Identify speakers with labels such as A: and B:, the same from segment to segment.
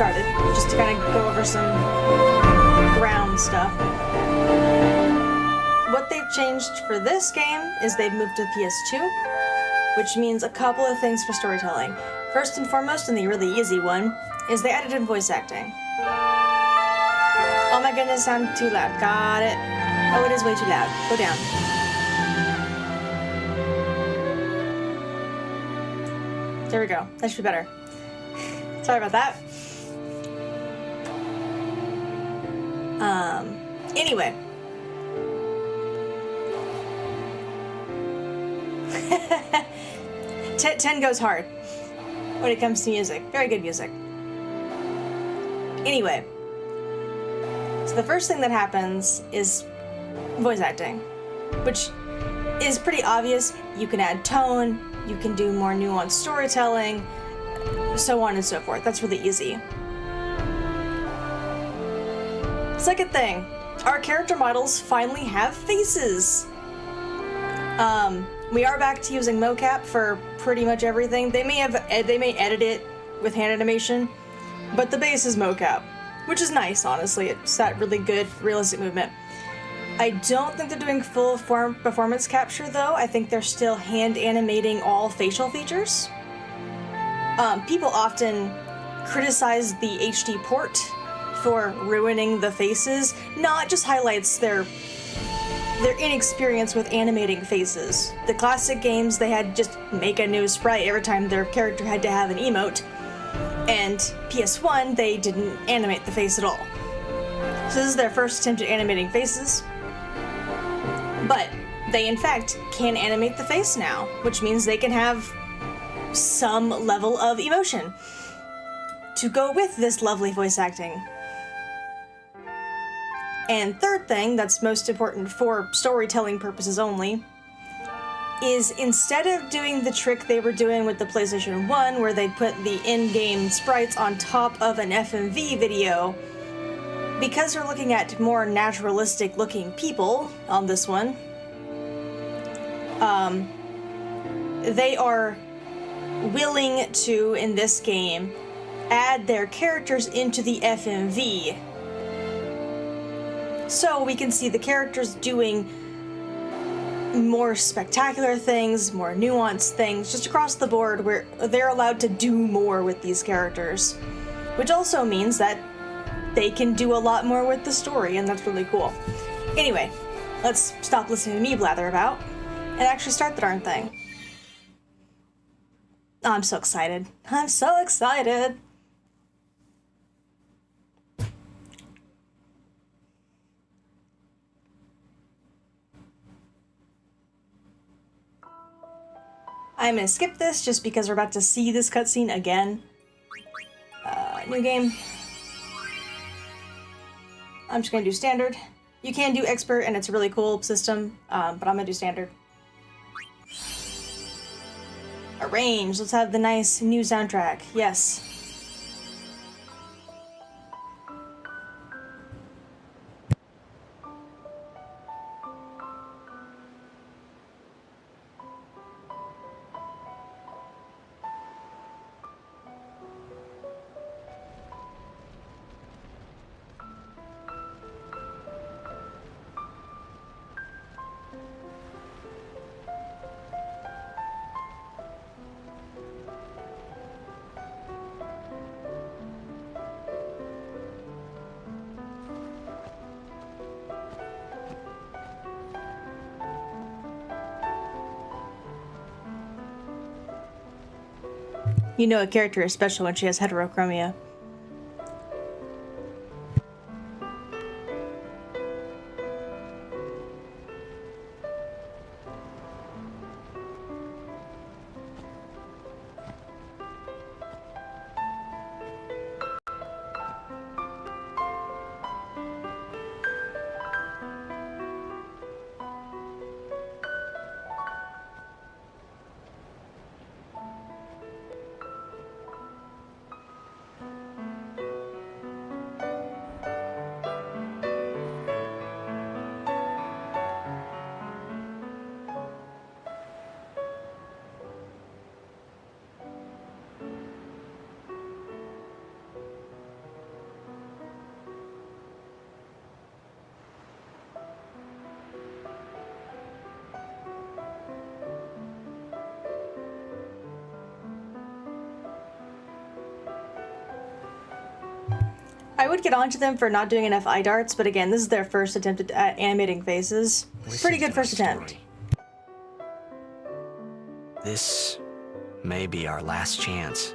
A: started, just to kind of go over some ground stuff. What they've changed for this game is they've moved to PS2, which means a couple of things for storytelling. First and foremost, and the really easy one, is they added in voice acting. Oh my goodness, I'm too loud. Got it. Oh, it is way too loud. Go down. There we go. That should be better. Sorry about that. Anyway. Ten goes hard when it comes to music. Very good music. Anyway. So the first thing that happens is voice acting, which is pretty obvious. You can add tone, you can do more nuanced storytelling, so on and so forth. That's really easy. Second thing, our character models finally have faces. We are back to using mocap for pretty much everything. They may edit it with hand animation, but the base is mocap, which is nice, honestly. It's that really good, realistic movement. I don't think they're doing full form performance capture, though. I think they're still hand animating all facial features. People often criticize the HD port for ruining the faces. No, it just highlights their inexperience with animating faces. The classic games, they had just make a new sprite every time their character had to have an emote. And PS1, they didn't animate the face at all. So this is their first attempt at animating faces. But they, in fact, can animate the face now, which means they can have some level of emotion to go with this lovely voice acting. And third thing, that's most important for storytelling purposes only, is instead of doing the trick they were doing with the PlayStation 1, where they'd put the in-game sprites on top of an FMV video, because they're looking at more naturalistic looking people on this one, they are willing to, in this game, add their characters into the FMV. So we can see the characters doing more spectacular things, more nuanced things, just across the board, where they're allowed to do more with these characters. Which also means that they can do a lot more with the story, and that's really cool. Anyway, let's stop listening to me blather about and actually start the darn thing. Oh, I'm so excited. I'm so excited! I'm gonna skip this just because we're about to see this cutscene again. New game. I'm just gonna do standard. You can do expert and it's a really cool system, but I'm gonna do standard. Arrange. Let's have the nice new soundtrack. Yes. You know a character is special when she has heterochromia. I would get onto them for not doing enough eye darts, but again, this is their first attempt at animating faces. Pretty good first attempt.
B: This may be our last chance.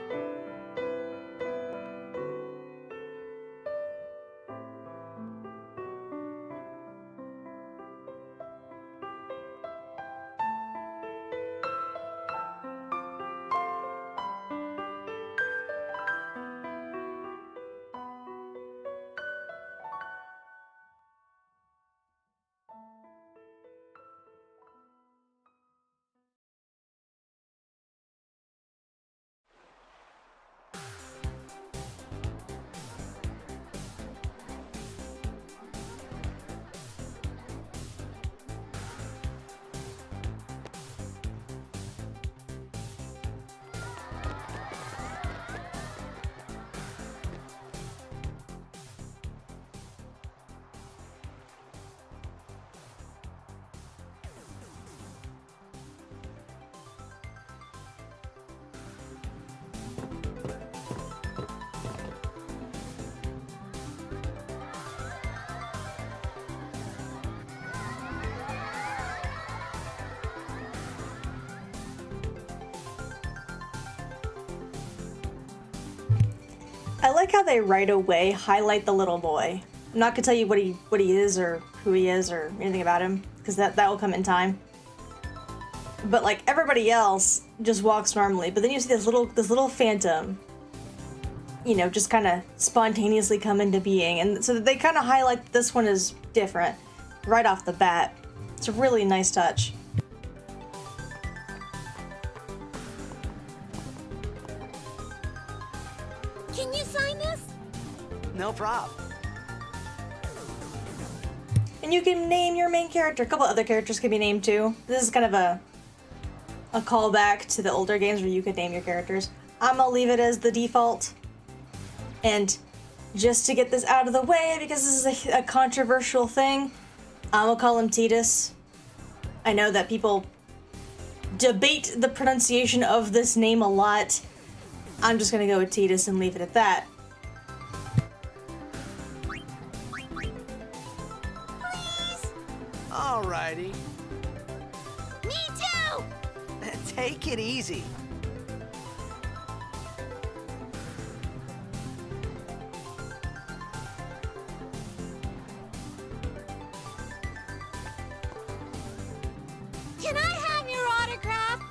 A: I like how they right away highlight the little boy. I'm not gonna tell you what he is or who he is or anything about him, because that will come in time. But like everybody else just walks normally, but then you see this little phantom, you know, just kind of spontaneously come into being, and so they kind of highlight that this one is different right off the bat. It's a really nice touch.
C: Can you sign this?
B: No problem.
A: And you can name your main character. A couple other characters can be named too. This is kind of a callback to the older games where you could name your characters. I'm gonna leave it as the default. And just to get this out of the way, because this is a controversial thing, I'm gonna call him Tidus. I know that people debate the pronunciation of this name a lot. I'm just gonna go with Tidus and leave it at that.
C: Please?
B: Alrighty.
C: Me too!
B: Take it easy.
C: Can I have your autograph?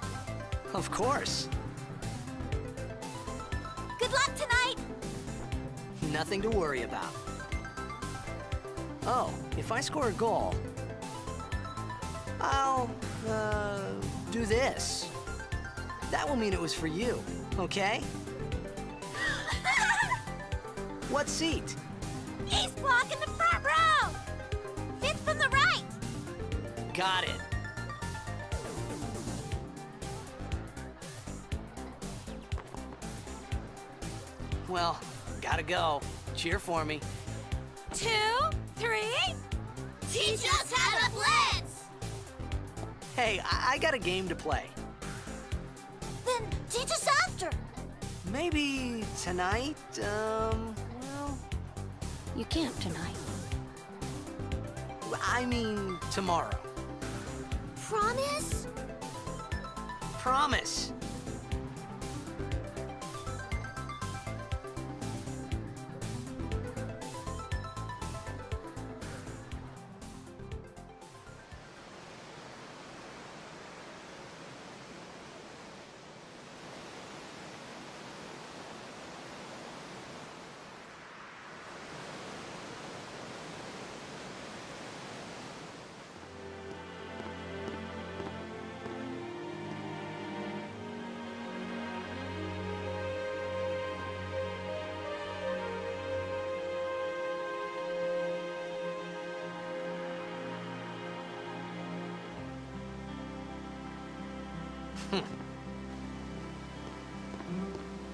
B: Of course.
C: Good luck tonight!
B: Nothing to worry about. Oh, if I score a goal, I'll, do this. That will mean it was for you, okay? What seat?
C: He's blocking the front row! Fifth from the right!
B: Got it. Well, gotta go. Cheer for me.
C: 2, 3... Teach us how to blitz!
B: Hey, I got a game to play.
C: Then teach us after!
B: Maybe tonight, well,
C: You can't tonight.
B: I mean tomorrow.
C: Promise?
B: Promise.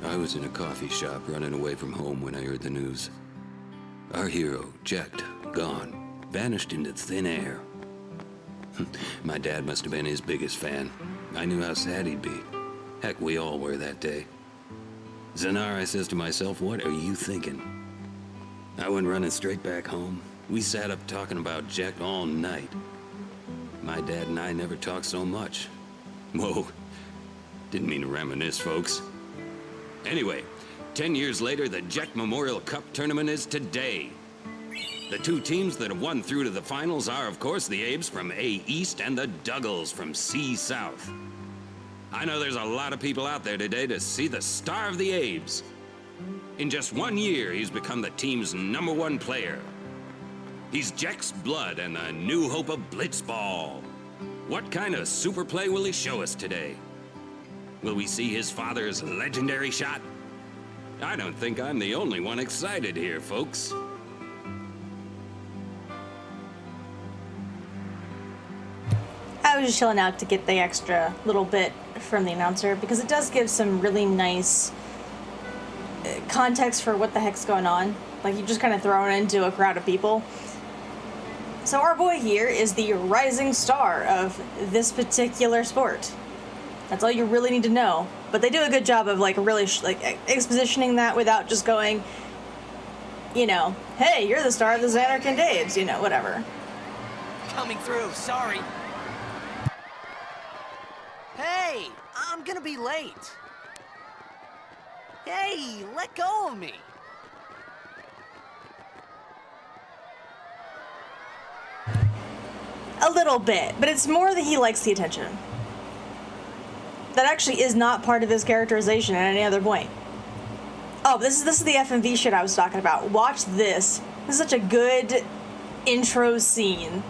D: I was in a coffee shop running away from home when I heard the news. Our hero, Jecht, gone, vanished into thin air. My dad must have been his biggest fan. I knew how sad he'd be. Heck, we all were that day. Zanar, I says to myself, what are you thinking? I went running straight back home. We sat up talking about Jack all night. My dad and I never talked so much. Whoa. Didn't mean to reminisce, folks. Anyway, 10 years later, the Jack Memorial Cup tournament is today. The two teams that have won through to the finals are, of course, the Abes from A East and the Duggles from C South. I know there's a lot of people out there today to see the star of the Abes. In just 1 year, he's become the team's #1 player. He's Jack's blood and the new hope of Blitzball. What kind of super play will he show us today? Will we see his father's legendary shot? I don't think I'm the only one excited here, folks.
A: I was just chilling out to get the extra little bit from the announcer because it does give some really nice context for what the heck's going on. Like, you just kind of thrown into a crowd of people. So our boy here is the rising star of this particular sport. That's all you really need to know. But they do a good job of like really expositioning that without just going, you know, hey, you're the star of the Xanarkand Abes, you know, whatever.
B: Coming through, sorry. Hey, I'm gonna be late. Hey, let go of me.
A: A little bit, but it's more that he likes the attention. That actually is not part of his characterization at any other point. Oh, this is the FMV shit I was talking about. Watch this. This is such a good intro scene.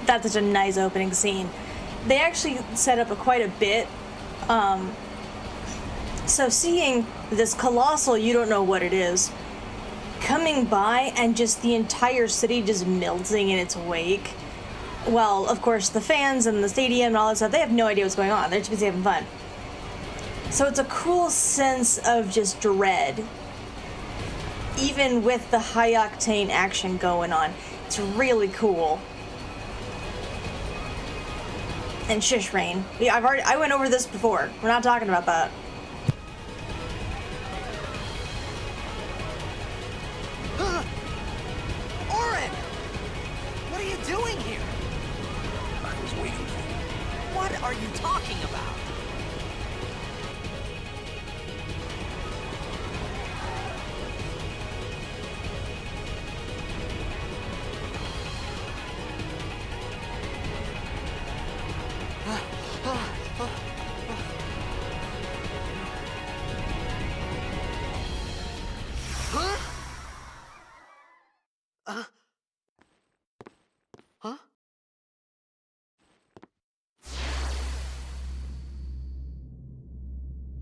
A: That's such a nice opening scene. They actually set up quite a bit. So seeing this colossal, you don't know what it is, coming by and just the entire city just melting in its wake. Well, of course, the fans and the stadium and all that stuff, they have no idea what's going on. They're too busy having fun. So it's a cool sense of just dread, even with the high octane action going on. It's really cool. And shush, Rain. Yeah, I went over this before. We're not talking about that.
B: Orin! What are you doing here?
E: I was waiting for you.
B: What are you talking about? Huh?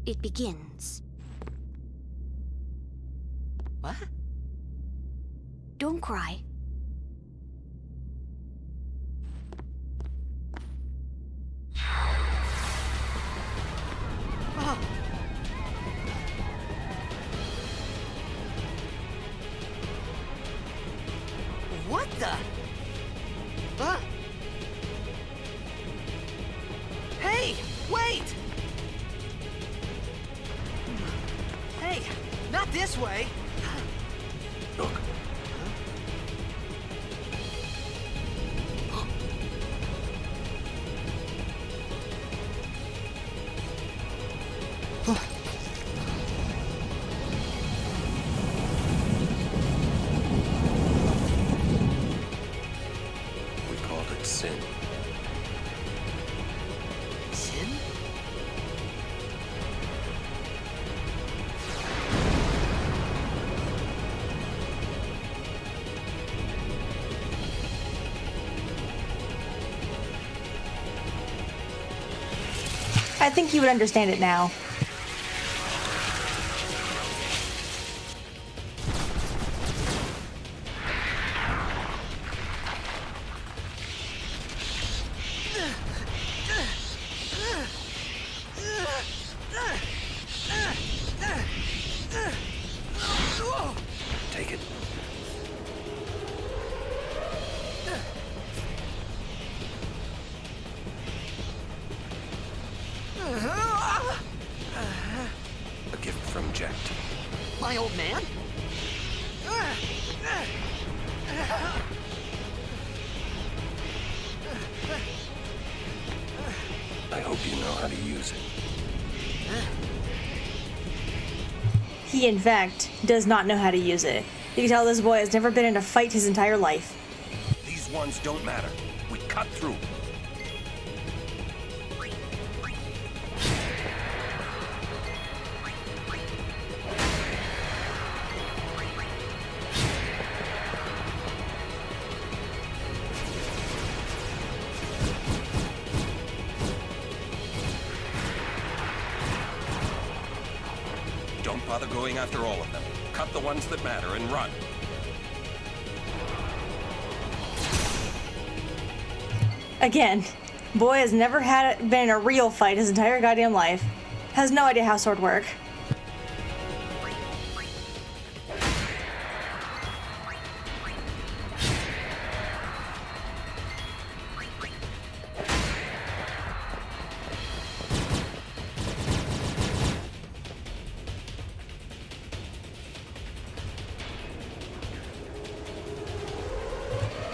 C: It begins.
B: What?
C: Don't cry.
B: What the? Huh? Hey, wait! Hey, not this way.
E: Look. We called it sin.
B: Sin?
A: I think you would understand it now.
E: Take it. A gift from Jack.
B: My old man?
E: I hope you know how to use it.
A: He, in fact, does not know how to use it. You can tell this boy has never been in a fight his entire life.
E: These ones don't matter. We cut through. Don't bother going after all of them. Cut the ones that matter and run.
A: Again, boy has never been in a real fight his entire goddamn life. Has no idea how sword work.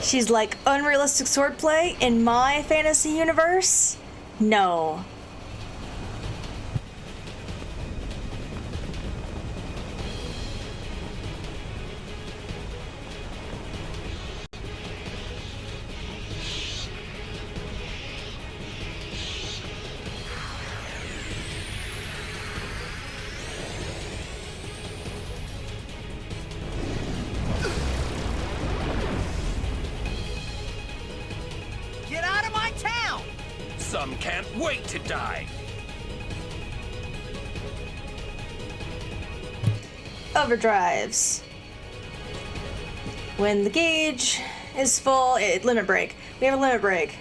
A: She's like, unrealistic swordplay in my fantasy universe? No.
B: Get out of my town!
E: Some can't wait to die.
A: Overdrives. When the gauge is full, limit break. We have a limit break.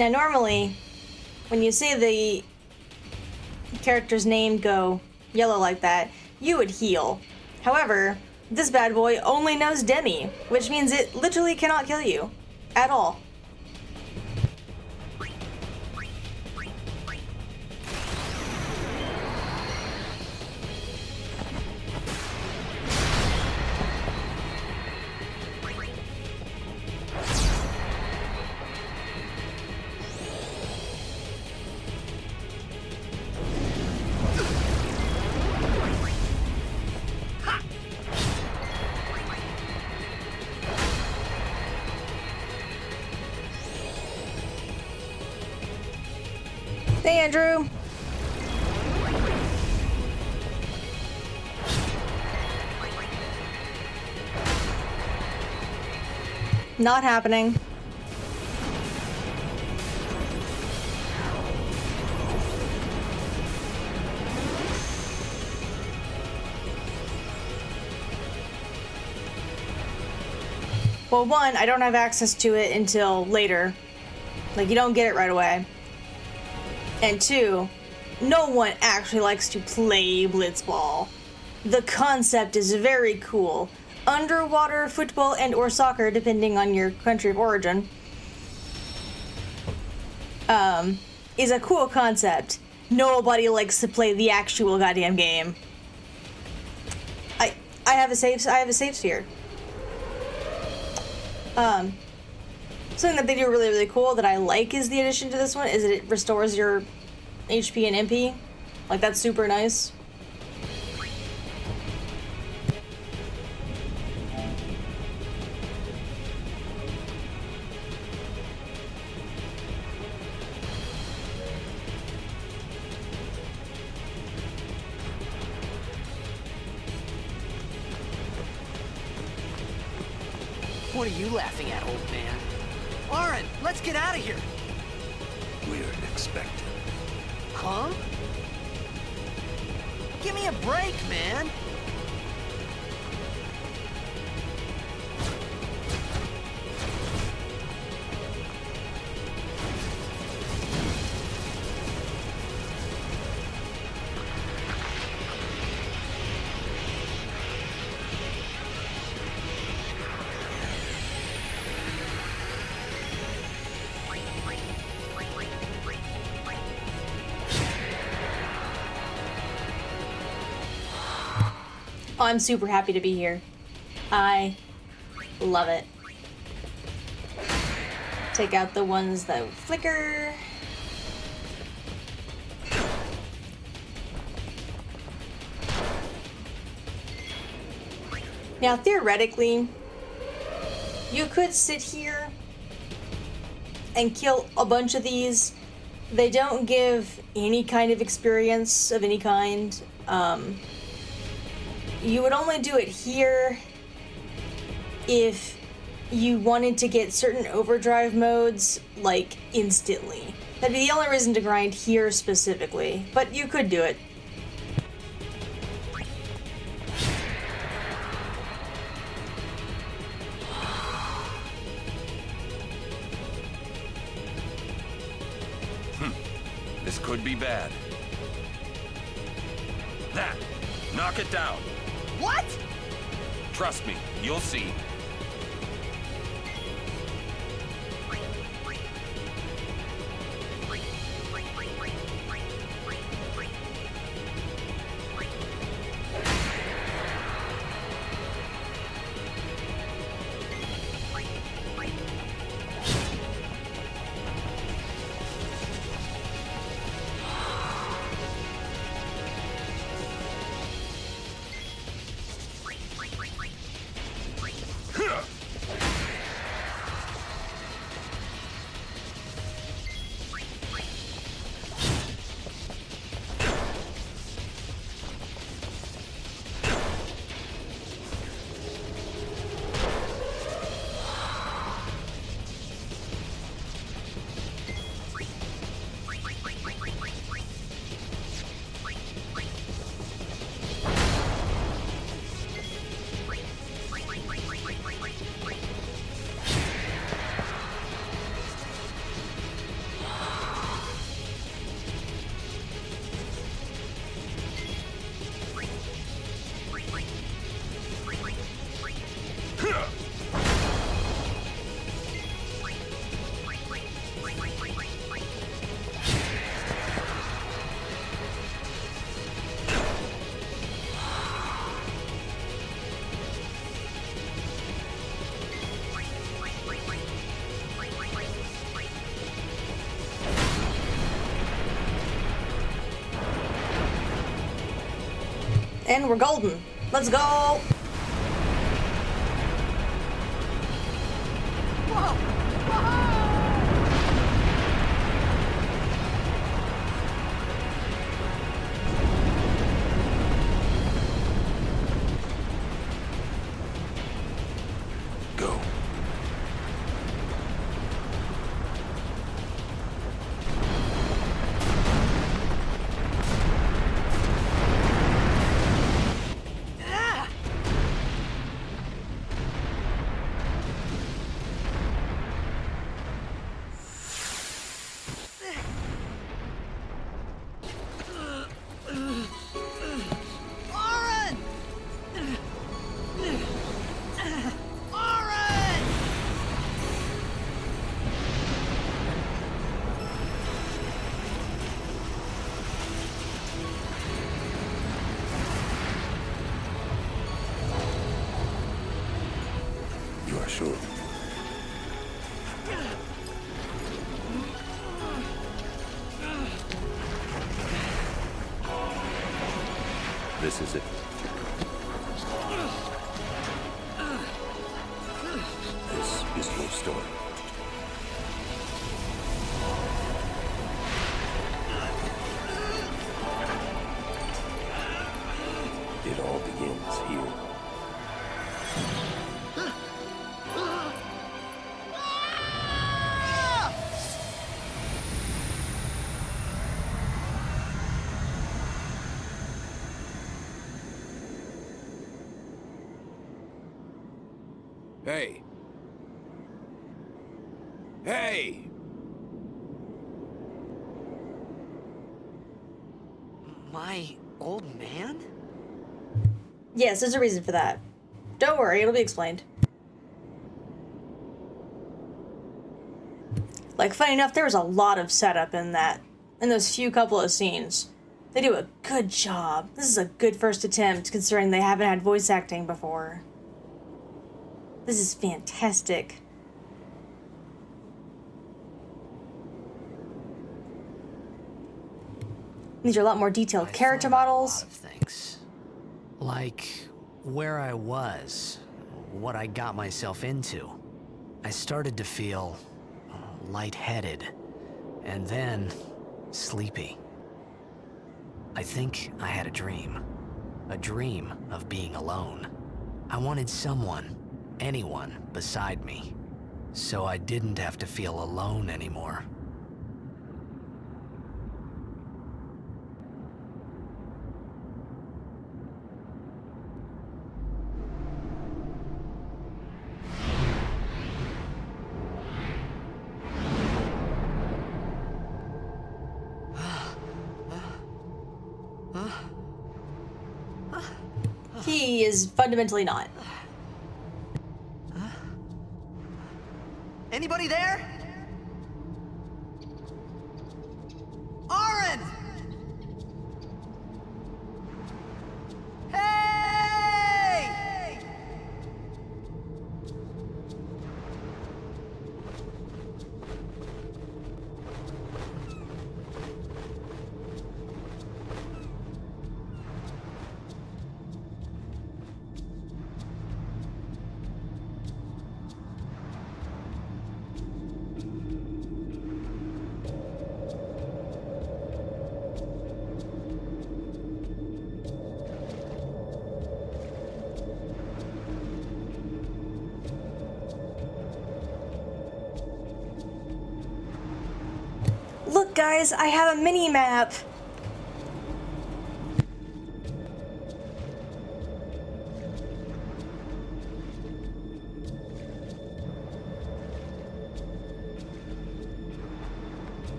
A: Now, normally, when you see the character's name go yellow like that, you would heal. However, this bad boy only knows Demi, which means it literally cannot kill you. At all. Hey, Andrew. Not happening. Well, one, I don't have access to it until later. Like, you don't get it right away. And two, no one actually likes to play blitzball. The concept is very cool. Underwater football and or soccer, depending on your country of origin, is a cool concept. Nobody likes to play the actual goddamn game. I have a save sphere. Something that they do really, really cool that I like is the addition to this one is that it restores your HP and MP. Like, that's super nice.
B: What are you laughing at, old man? Auron, let's get out of here.
E: We're expected.
B: Huh? Give me a break, man.
A: Oh, I'm super happy to be here. I love it. Take out the ones that flicker. Now, theoretically, you could sit here and kill a bunch of these. They don't give any kind of experience of any kind. You would only do it here if you wanted to get certain overdrive modes, like, instantly. That'd be the only reason to grind here specifically, but you could do it.
E: This could be bad. That! Knock it down!
B: What?
E: Trust me, you'll see.
A: And we're golden. Let's go!
D: Go.
B: Auron! Auron!
D: You are sure? This is it. This is your story. It all begins here.
E: Hey. Hey!
B: My old man?
A: Yes, there's a reason for that. Don't worry, it'll be explained. Like, funny enough, there was a lot of setup in those few couple of scenes. They do a good job. This is a good first attempt, considering they haven't had voice acting before. This is fantastic. These are a lot more detailed
B: I
A: character
B: thought about
A: models.
B: A lot of things. Like where I was, what I got myself into. I started to feel lightheaded, and then sleepy. I think I had a dream of being alone. I wanted someone, anyone beside me, so I didn't have to feel alone anymore.
A: He is fundamentally not.
B: Anybody there? Auron! Hey!
A: Look, guys, I have a mini map.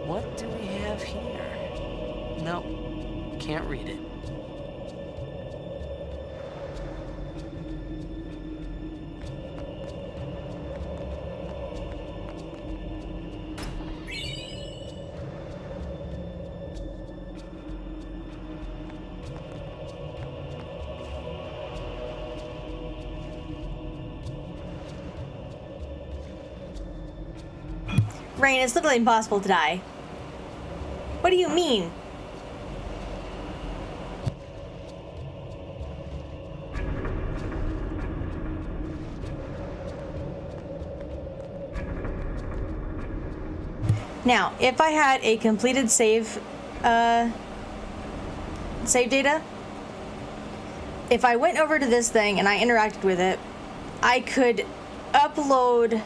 B: What do we have here? Nope, can't read it.
A: Rain, it's literally impossible to die. What do you mean? Now, if I had a completed save data, if I went over to this thing and I interacted with it, I could upload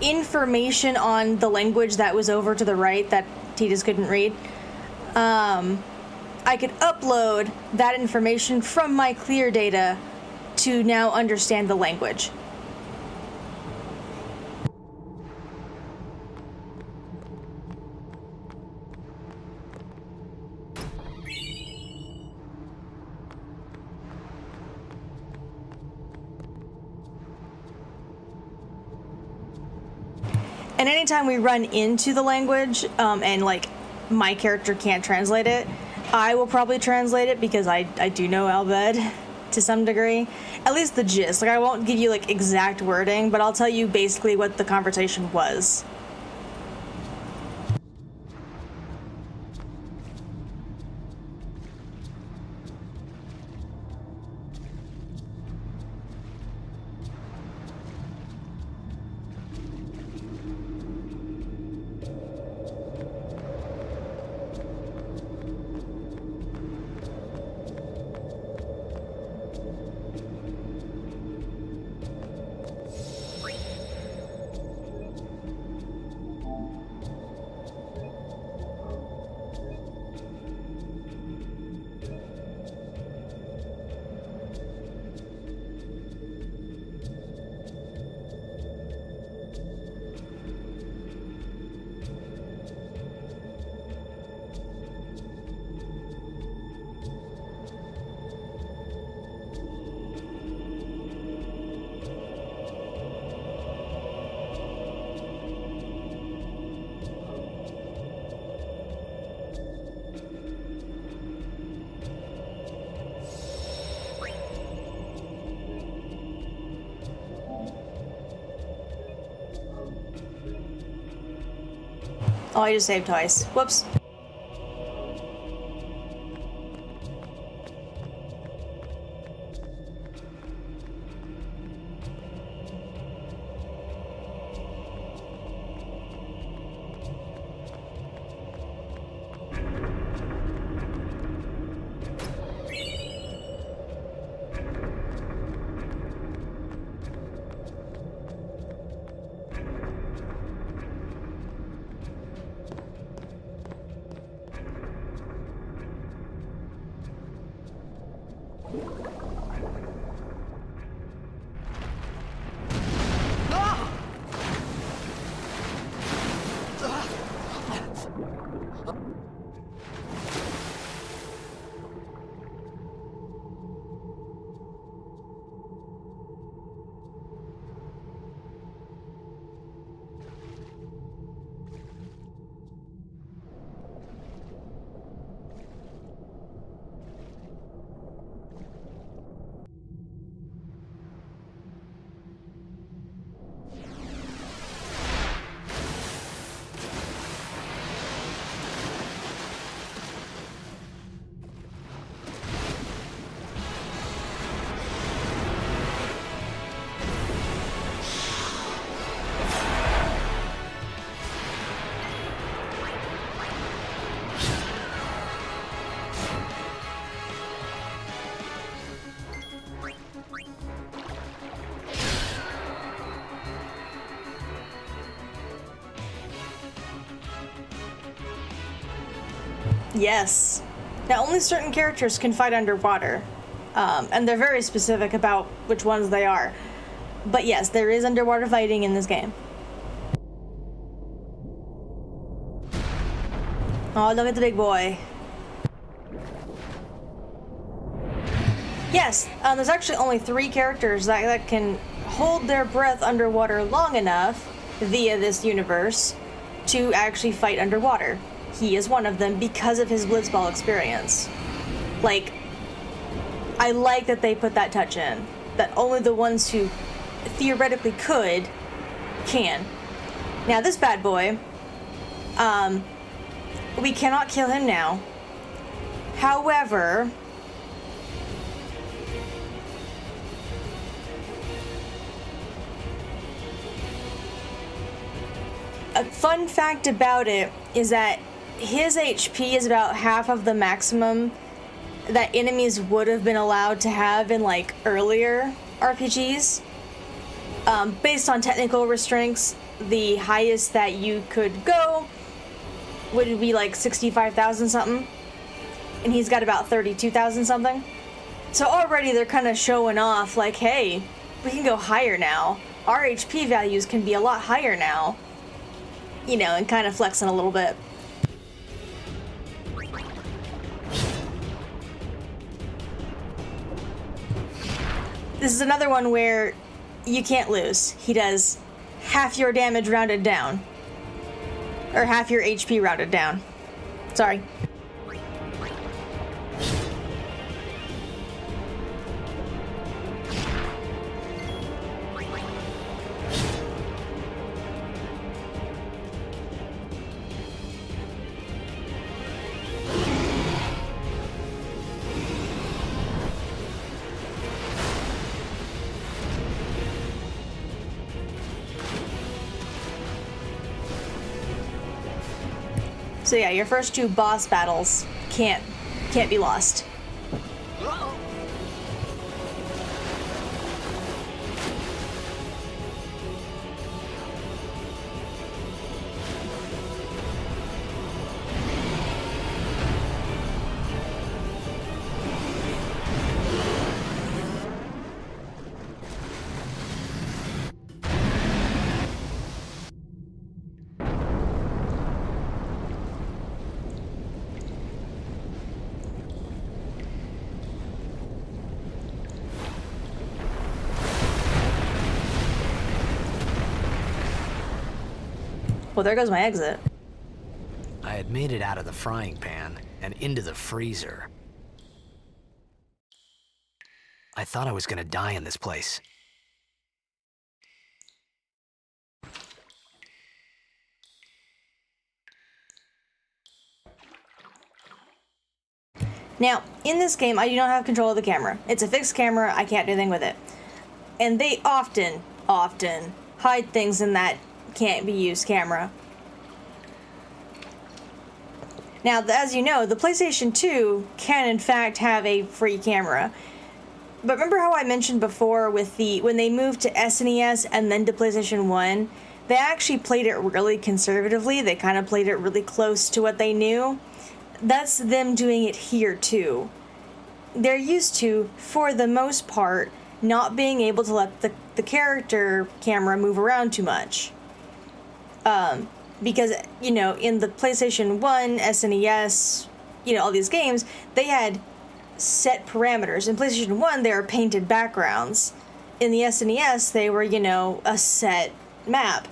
A: information on the language that was over to the right that Titus couldn't read. I could upload that information from my clear data to now understand the language. And anytime we run into the language, and like my character can't translate it, I will probably translate it because I do know Albed to some degree. At least the gist. Like I won't give you like exact wording, but I'll tell you basically what the conversation was. Oh, I just saved twice. Whoops. Yes. Now, only certain characters can fight underwater, and they're very specific about which ones they are. But yes, there is underwater fighting in this game. Oh, look at the big boy. Yes, there's actually only 3 characters that can hold their breath underwater long enough via this universe to actually fight underwater. He is one of them because of his Blitzball experience. Like, I like that they put that touch in. That only the ones who theoretically could, can. Now this bad boy, we cannot kill him now. However, a fun fact about it is that his HP is about half of the maximum that enemies would have been allowed to have in like earlier RPGs. Based on technical restraints, the highest that you could go would be like 65,000 something, and he's got about 32,000 something. So already they're kind of showing off like, hey, we can go higher now. Our HP values can be a lot higher now. You know, and kind of flexing a little bit. This is another one where you can't lose. He does half your damage rounded down. Or half your HP rounded down. Sorry. So yeah, your first two boss battles can't be lost. Well, there goes my exit.
B: I had made it out of the frying pan and into the freezer. I thought I was gonna die in this place.
A: Now, in this game, I do not have control of the camera. It's a fixed camera, I can't do anything with it. And they often hide things in that can't be used camera. Now, as you know, the PlayStation 2 can in fact have a free camera. But remember how I mentioned before with when they moved to SNES and then to PlayStation 1, they actually played it really conservatively. They kind of played it really close to what they knew. That's them doing it here too. They're used to, for the most part, not being able to let the character camera move around too much. Because, you know, in the PlayStation 1, SNES, you know, all these games, they had set parameters. In PlayStation 1, they were painted backgrounds. In the SNES, they were, you know, a set map.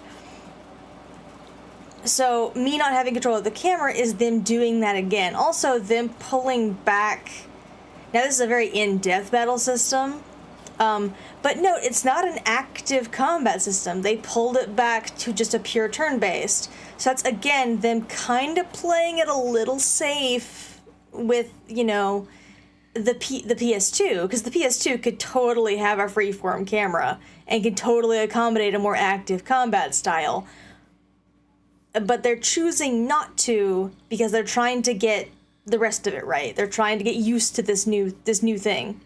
A: So, me not having control of the camera is them doing that again. Also, them pulling back. Now, this is a very in-depth battle system. But note, it's not an active combat system. They pulled it back to just a pure turn-based. So that's, again, them kind of playing it a little safe with, you know, the PS2. Because the PS2 could totally have a freeform camera and could totally accommodate a more active combat style. But they're choosing not to because they're trying to get the rest of it right. They're trying to get used to this new thing.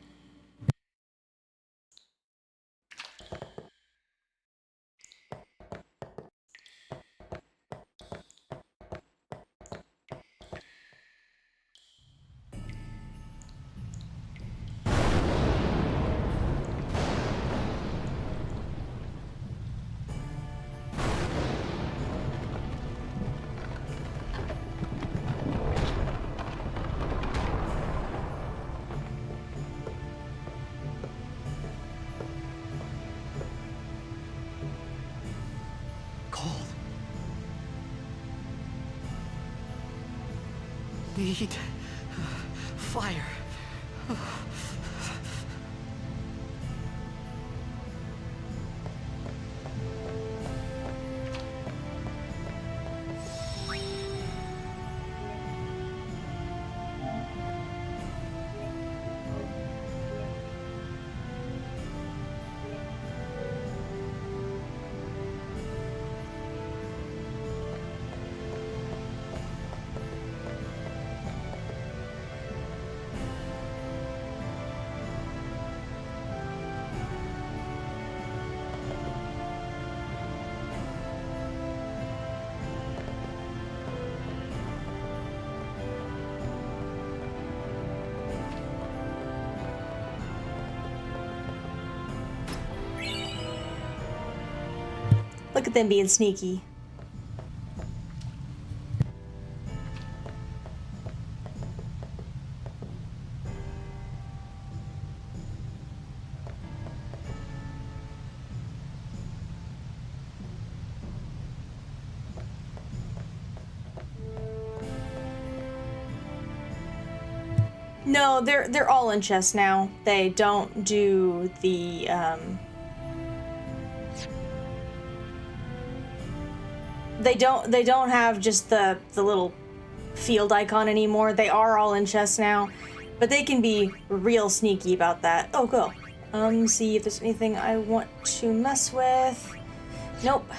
B: Need fire.
A: Look at them being sneaky. No, they're all in chess now. They don't do the they don't have just the little field icon anymore. They are all in chess now, but they can be real sneaky about that. Oh, go. See if there's anything I want to mess with. Nope.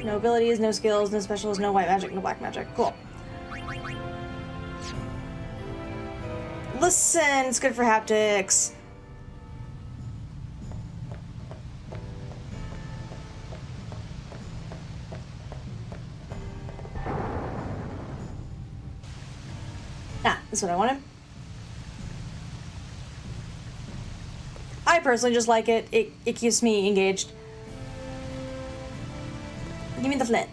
A: No abilities, no skills, no specials, no white magic, no black magic. Cool. Listen, it's good for haptics. Ah, that's what I wanted. I personally just like it. It keeps me engaged. Give me the flint.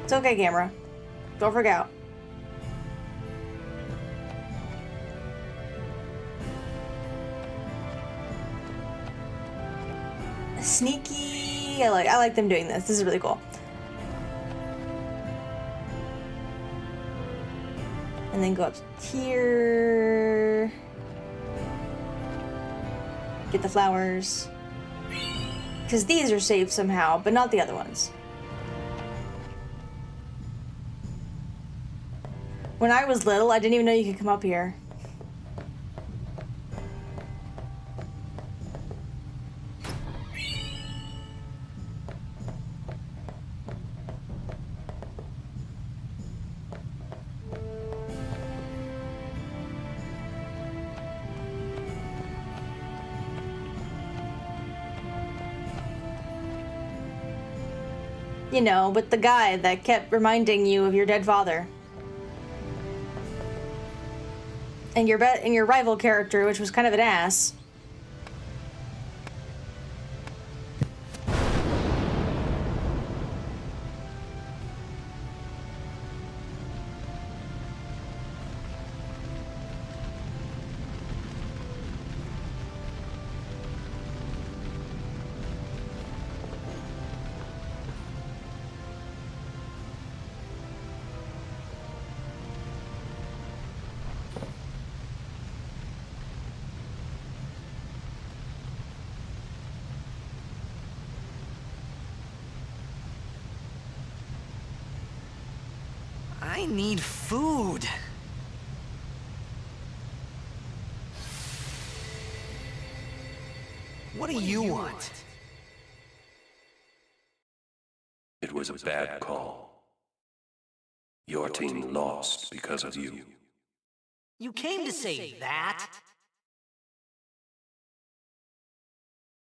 A: It's okay, camera. Don't freak out. Sneaky. I like them doing this. This is really cool. And then go up here. Get the flowers. Because these are saved somehow, but not the other ones. When I was little, I didn't even know you could come up here. You know, with the guy that kept reminding you of your dead father. And your rival character, which was kind of an ass.
B: I need food. What do you want?
E: It was a bad call. Your team lost because of you.
B: You came to say that?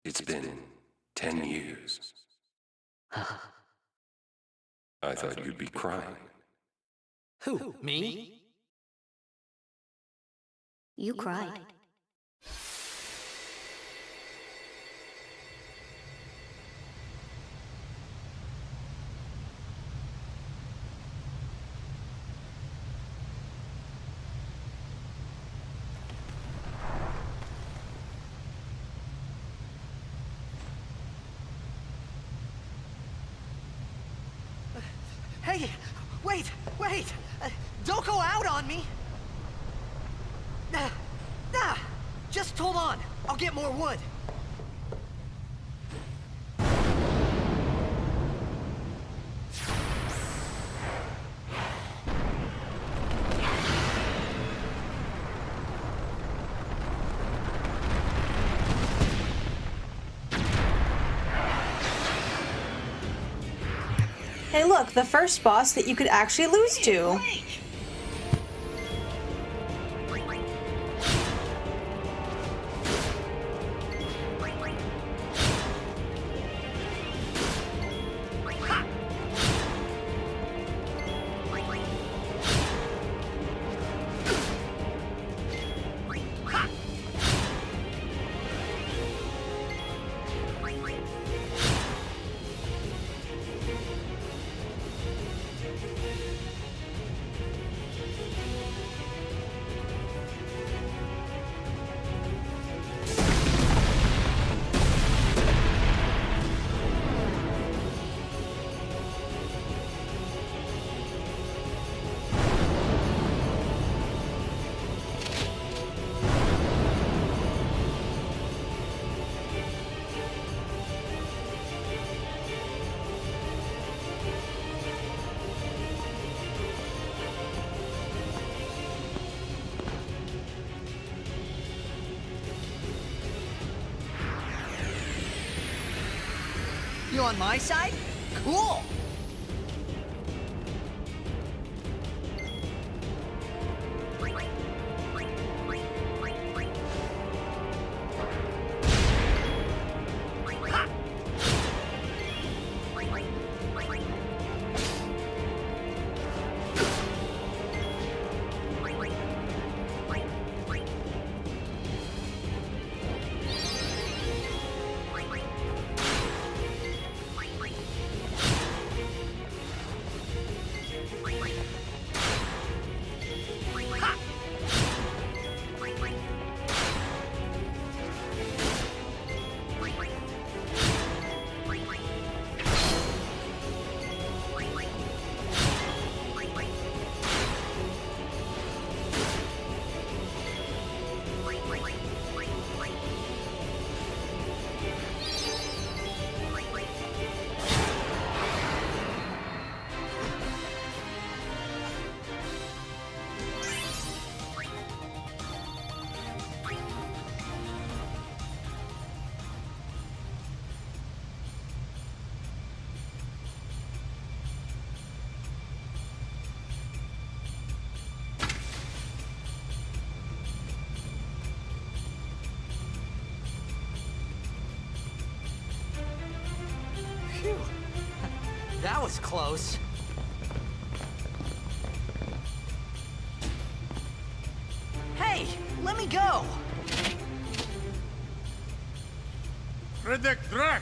E: It's been 10 years. I thought you'd be crying.
B: Who, me?
C: You cried.
B: Hey, wait! Don't go out on me! Nah, just hold on. I'll get more wood.
A: Hey, look, the first boss that you could actually lose to.
B: You on my side? Cool! Phew. That was close. Hey, let me go!
F: Redek Drak!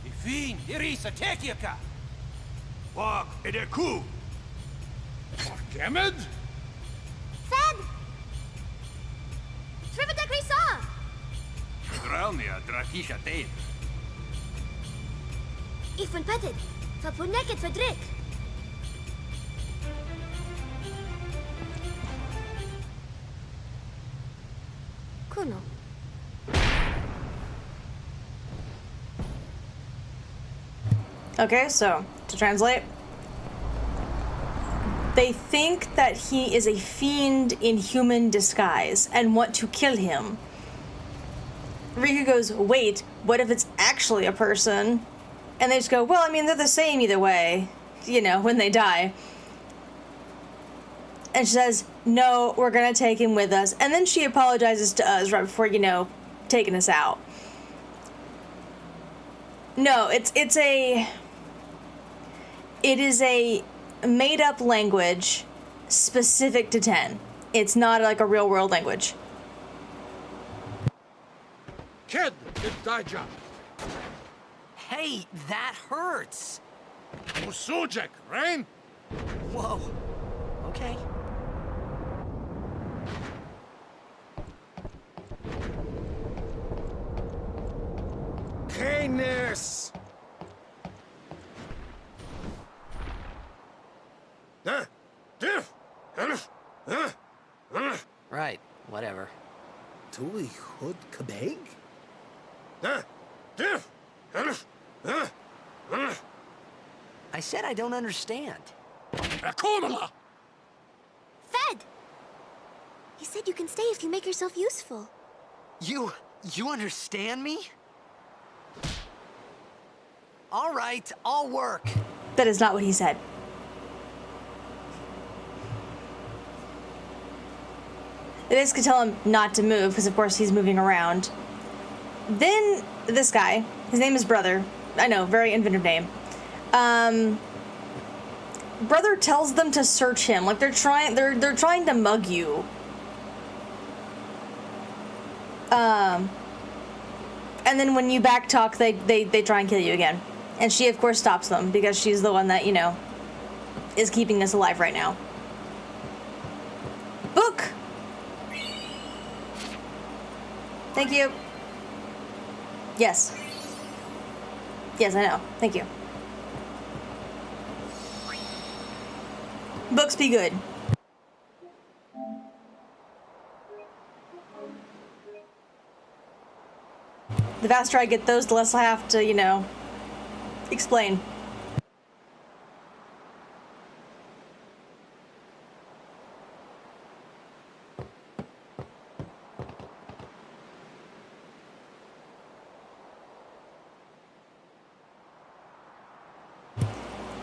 G: Ifin, Irisa, Tekiaka!
F: Wak Edeku! Kemed?
C: Fed! Trivida Grisa!
F: Dralnia Drakisha Tate.
C: Ifun Petted! Fapuneket Fedrik! Kuno.
A: Okay, so to translate, they think that he is a fiend in human disguise and want to kill him. Riku goes, wait, what if it's actually a person? And they just go, well, I mean, they're the same either way, you know, when they die. And she says, no, we're gonna take him with us. And then she apologizes to us right before, you know, taking us out. No, it is a made-up language specific to 10. It's not like a real-world language.
F: Ked Daija!
B: Hey, that hurts!
F: Musujek, Rain?
B: Whoa. Okay.
F: Canis!
B: Right, whatever.
H: Tui Hood Kabeg?
B: I said I don't understand.
F: Akumala!
C: Fed! He said you can stay if you make yourself useful.
B: You understand me? All right, I'll work.
A: That is not what he said. They basically tell him not to move, because of course he's moving around. Then this guy, his name is Brother. I know, very inventive name. Brother tells them to search him, like they're trying to mug you. And then when you backtalk, they try and kill you again. And she, of course, stops them, because she's the one that, you know, is keeping us alive right now. Book! Thank you. Yes. Yes, I know. Thank you. Books be good. The faster I get those, the less I have to, you know, explain.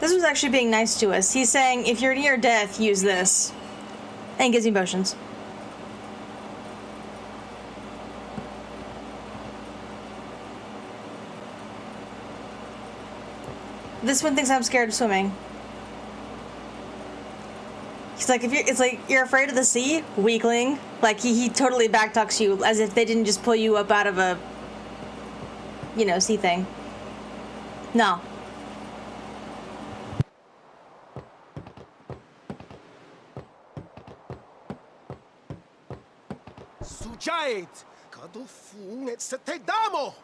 A: This was actually being nice to us. He's saying, if you're near death, use this. And gives me potions. This one thinks I'm scared of swimming. He's like, it's like, you're afraid of the sea? Weakling. Like, he totally backtalks you as if they didn't just pull you up out of a, you know, sea thing. No.
H: Sujait! Kadufun et setedamo!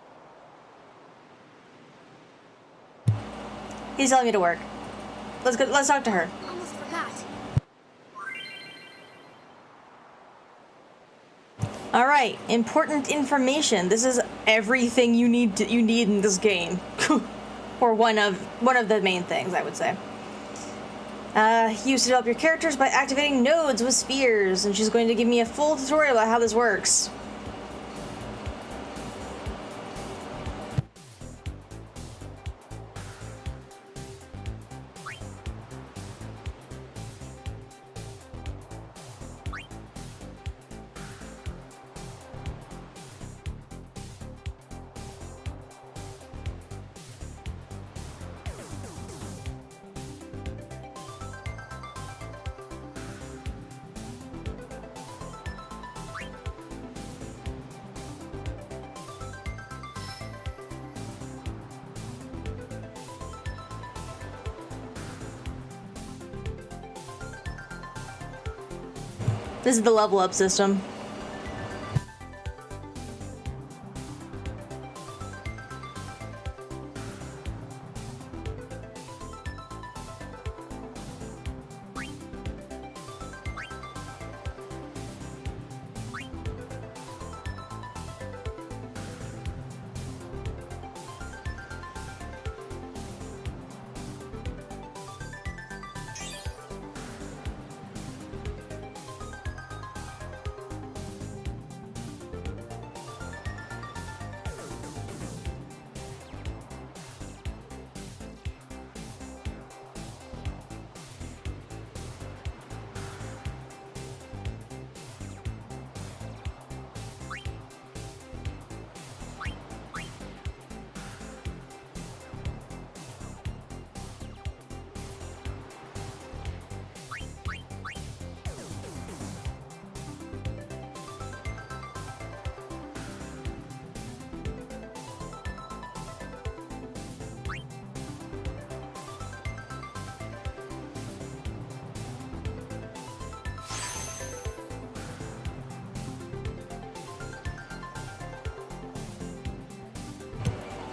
A: He's telling me to work. Let's go. Let's talk to her.
C: Almost forgot.
A: All right. Important information. This is everything you need in this game, or one of the main things, I would say. You use to develop your characters by activating nodes with spheres, and she's going to give me a full tutorial about how this works. This is the level up system.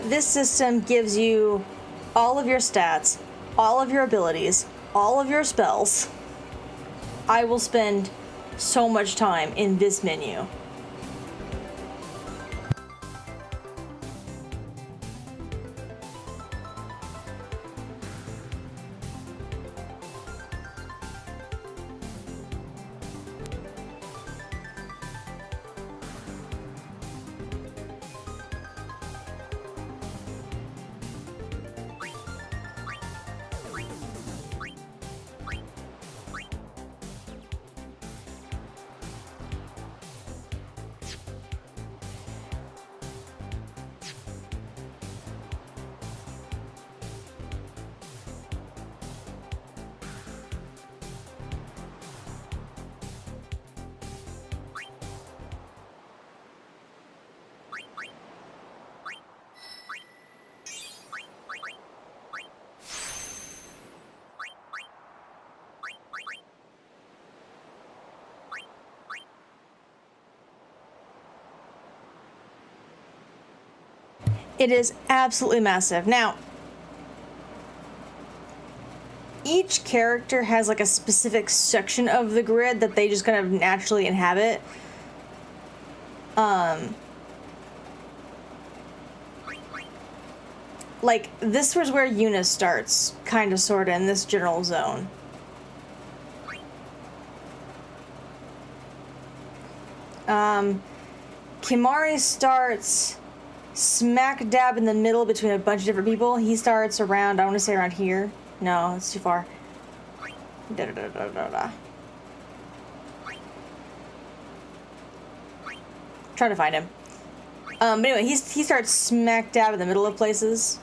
A: This system gives you all of your stats, all of your abilities, all of your spells. I will spend so much time in this menu. It is absolutely massive. Now, each character has like a specific section of the grid that they just kind of naturally inhabit. Like, this was where Eunice starts, kind of, sort of, in this general zone. Kimahri starts smack dab in the middle between a bunch of different people. He starts around, I want to say around here. No, it's too far. Da da da da da da. Trying to find him. But anyway, he starts smack dab in the middle of places.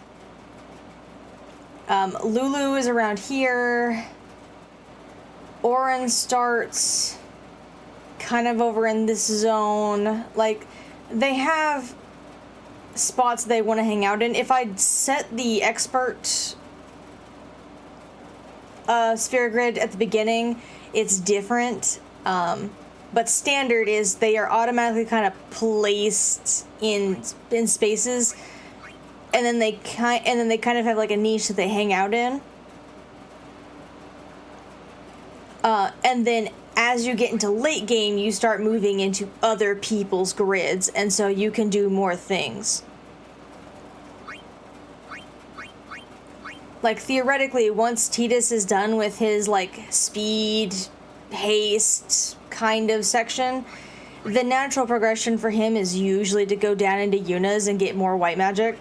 A: Lulu is around here. Orin starts kind of over in this zone. Like, they have spots they want to hang out in. If I set the expert sphere grid at the beginning, it's different. But standard is they are automatically kind of placed in spaces, and then they kind of have like a niche that they hang out in. And then as you get into late game, you start moving into other people's grids, and so you can do more things. Like, theoretically, once Tidus is done with his, like, speed, haste kind of section, the natural progression for him is usually to go down into Yuna's and get more white magic.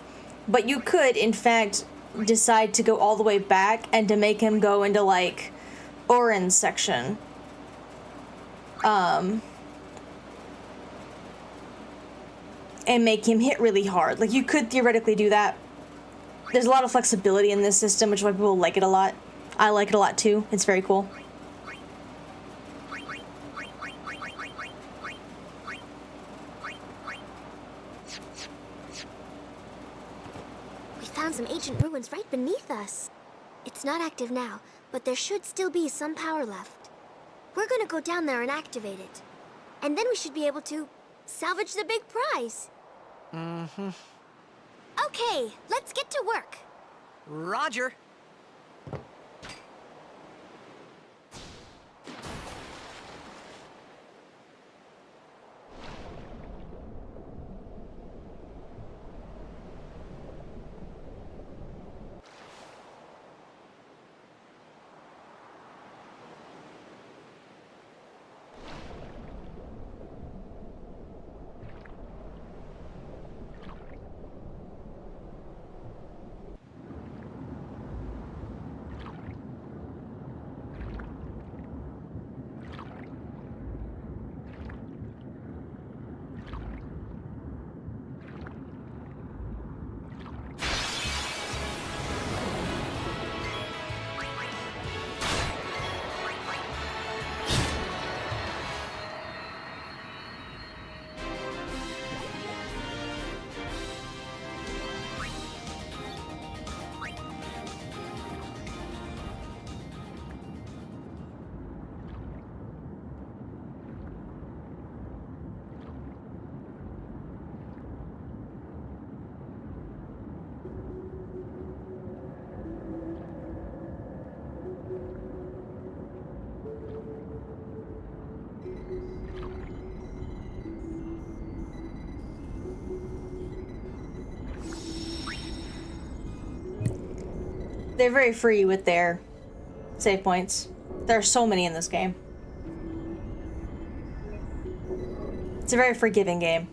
A: But you could, in fact, decide to go all the way back and to make him go into, like, Orin's section. And make him hit really hard. Like, you could theoretically do that. There's a lot of flexibility in this system, which is why people like it a lot. I like it a lot too. It's very cool.
C: We found some ancient ruins right beneath us. It's not active now, but there should still be some power left. We're gonna go down there and activate it. And then we should be able to salvage the big prize.
B: Mm-hmm.
C: Okay, let's get to work.
B: Roger.
A: They're very free with their save points. There are so many in this game. It's a very forgiving game.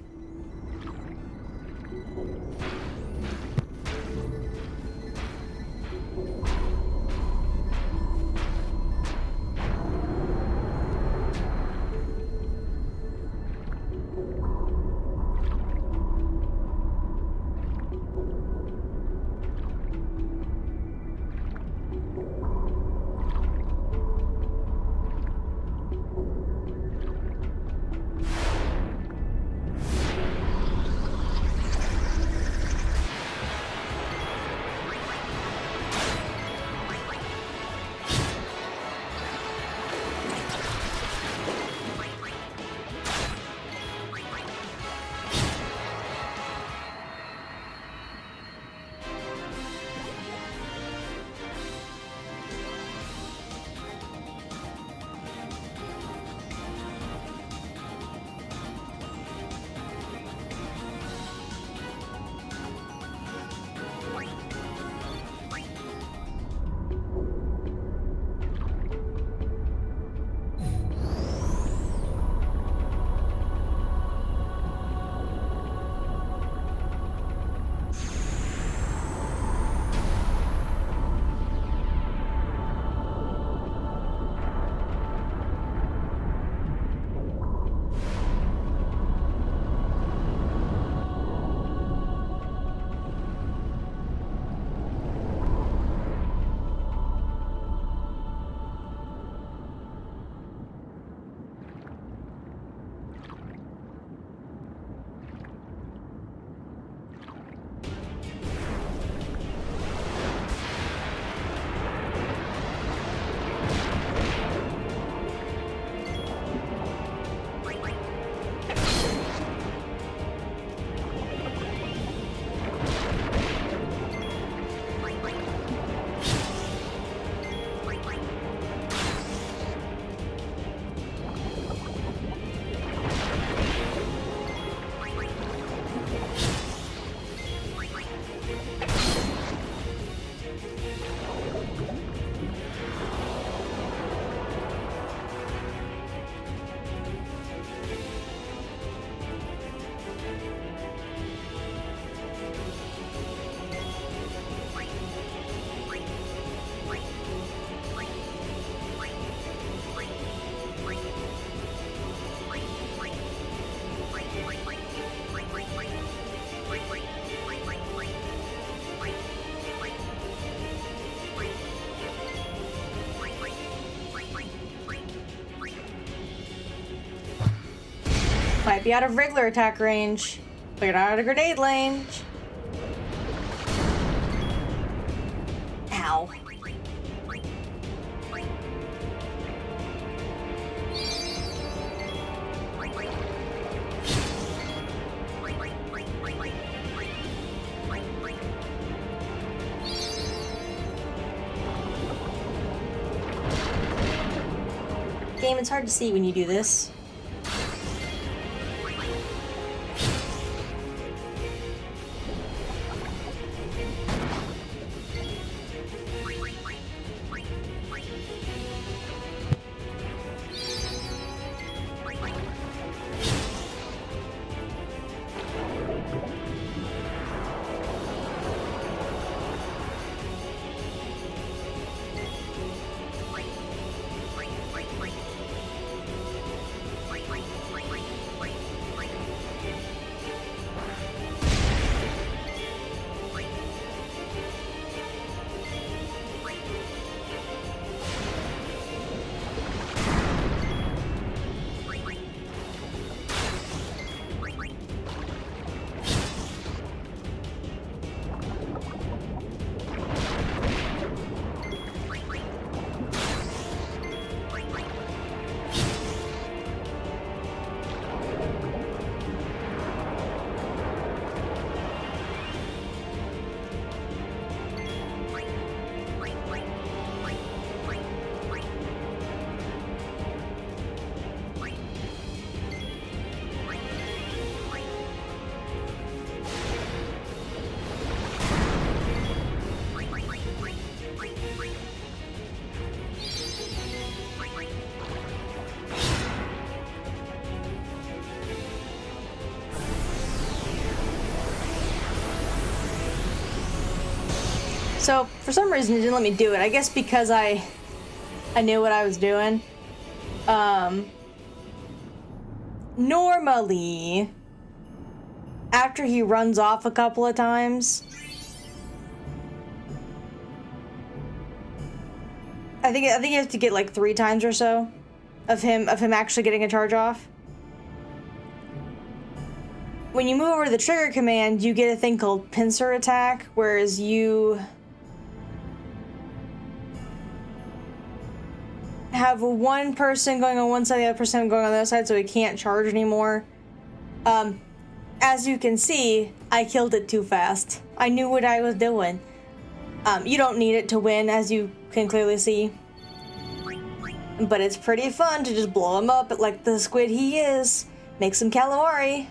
A: Might be out of regular attack range, but you're not out of grenade range. Ow. Game, it's hard to see when you do this. So, for some reason, it didn't let me do it. I guess because I knew what I was doing. Normally, after he runs off a couple of times, I think you have to get like 3 times or so of him actually getting a charge off. When you move over to the trigger command, you get a thing called pincer attack, whereas you have one person going on one side, the other person going on the other side, so he can't charge anymore. As you can see, I killed it too fast. I knew what I was doing. You don't need it to win, as you can clearly see. But it's pretty fun to just blow him up like the squid he is. Make some calamari.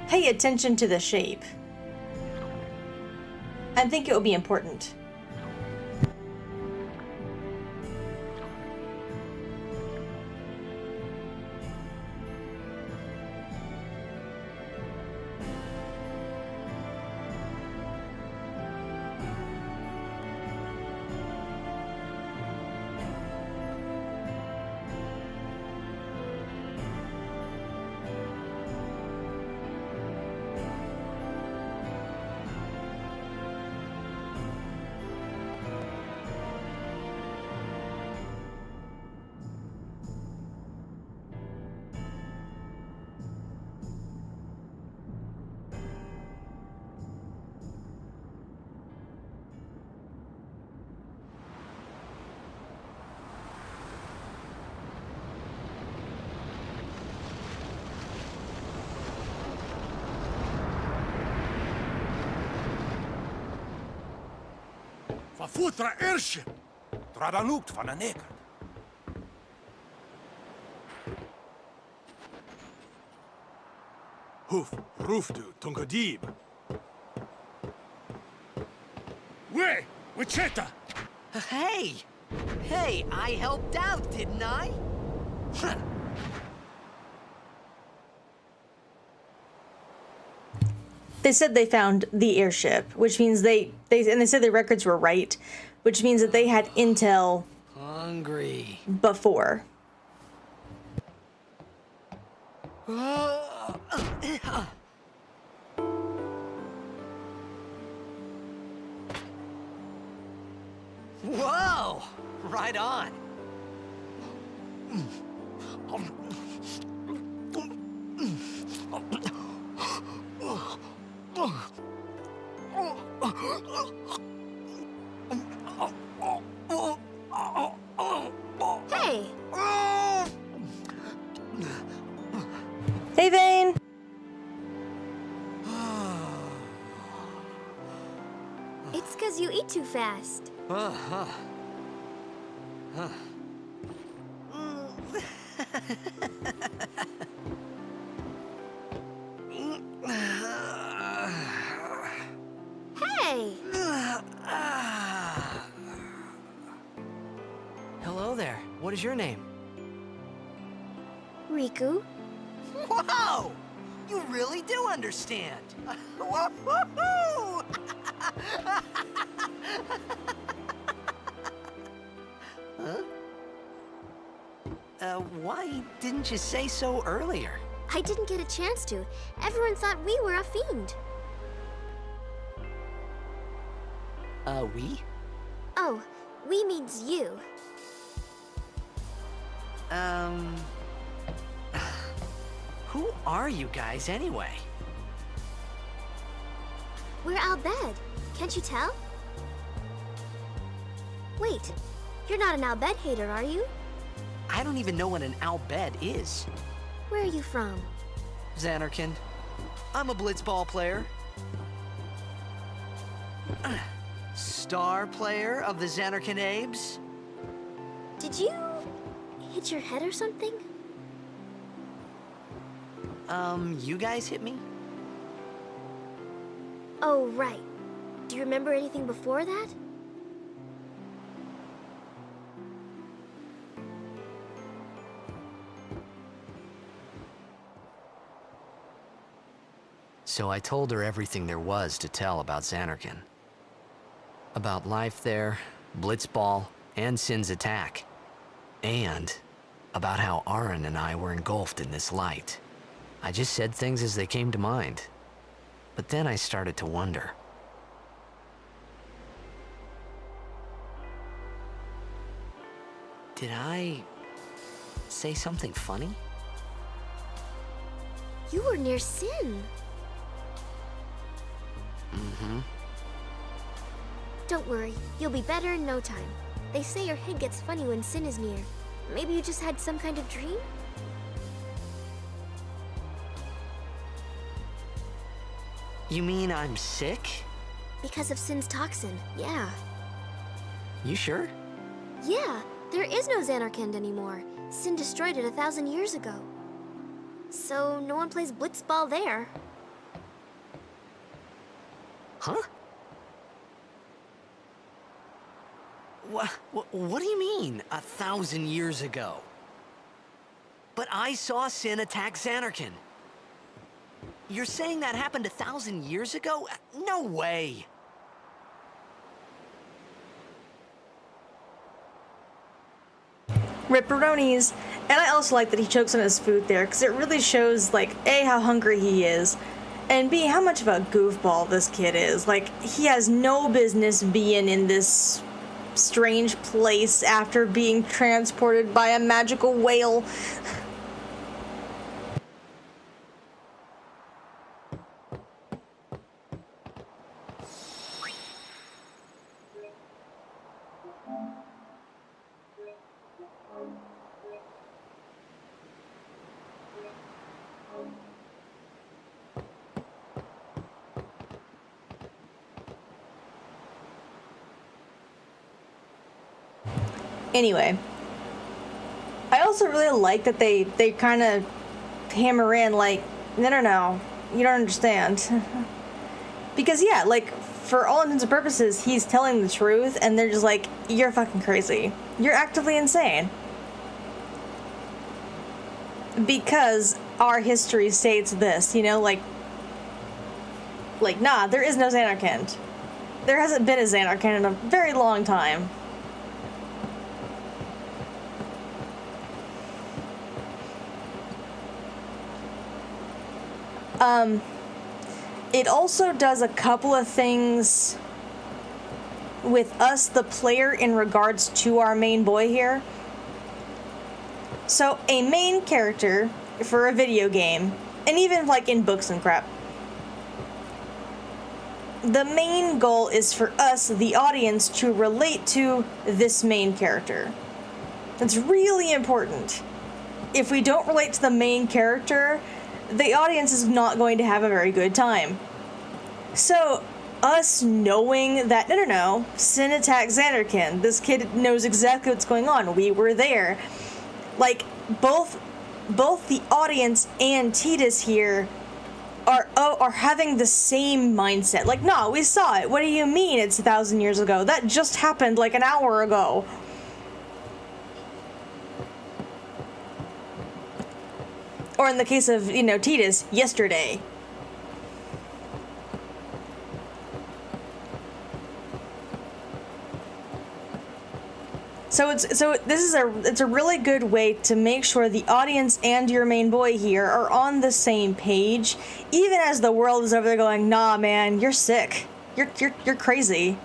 A: Pay attention to the shape. I think it will be important.
F: Putra airship!
G: Tradanukt van een neker.
H: Hoof, Roofdu, Tungadib.
F: Way! Wichita!
B: Hey! Hey, I helped out, didn't I?
A: They said they found the airship, which means they said the records were right, which means that they had intel
B: Hungry.
A: before.
B: Whoa! Right on.
C: Hey!
A: Hey, Vane.
C: It's because you eat too fast. Hey!
B: Hello there. What is your name?
C: Riku?
B: Whoa! You really do understand. Woo-hoo-hoo! Huh? Why didn't you say so earlier?
C: I didn't get a chance to. Everyone thought we were a fiend.
B: We?
C: Oh, we means you.
B: Who are you guys anyway?
C: We're Al Bhed. Can't you tell? Wait, you're not an Al Bhed hater, are you?
B: I don't even know what an Al Bhed is.
C: Where are you from?
B: Xanarkand. I'm a blitzball player. Star player of the Xanarkand Abes.
C: Did you hit your head or something?
B: You guys hit me?
C: Oh, right. Do you remember anything before that?
B: So I told her everything there was to tell about Xanarkand. About life there, Blitzball, and Sin's attack. And about how Aaron and I were engulfed in this light. I just said things as they came to mind. But then I started to wonder. Did I say something funny?
C: You were near Sin.
B: Mm-hmm.
C: Don't worry, you'll be better in no time. They say your head gets funny when Sin is near. Maybe you just had some kind of dream?
B: You mean I'm sick?
C: Because of Sin's toxin, yeah.
B: You sure?
C: Yeah, there is no Xanarkand anymore. Sin destroyed it 1,000 years ago. So no one plays blitzball there.
B: Huh? What do you mean, 1,000 years ago? But I saw Sin attack Xanarkand. You're saying that happened 1,000 years ago? No way!
A: Ripperonis. And I also like that he chokes on his food there, because it really shows, like, A, how hungry he is, and B, how much of a goofball this kid is. Like, he has no business being in this strange place after being transported by a magical whale. Anyway, I also really like that they kind of hammer in like, no, you don't understand. Because yeah, like for all intents and purposes, he's telling the truth, and they're just like, you're fucking crazy. You're actively insane. Because our history states this, you know, like, nah, there is no Xanarkand. There hasn't been a Xanarkand in a very long time. It also does a couple of things with us, the player, in regards to our main boy here. So, a main character for a video game, and even like in books and crap, the main goal is for us, the audience, to relate to this main character. That's really important. If we don't relate to the main character, the audience is not going to have a very good time. So, us knowing that, no, Sin attacked Xanarkand, this kid knows exactly what's going on, we were there. Like, both the audience and Tidus here are having the same mindset. Like, no, we saw it. What do you mean it's 1,000 years ago? That just happened like an hour ago. Or in the case of, Tidus, yesterday. So it's a really good way to make sure the audience and your main boy here are on the same page, even as the world is over there going, nah, man, you're sick, you're crazy,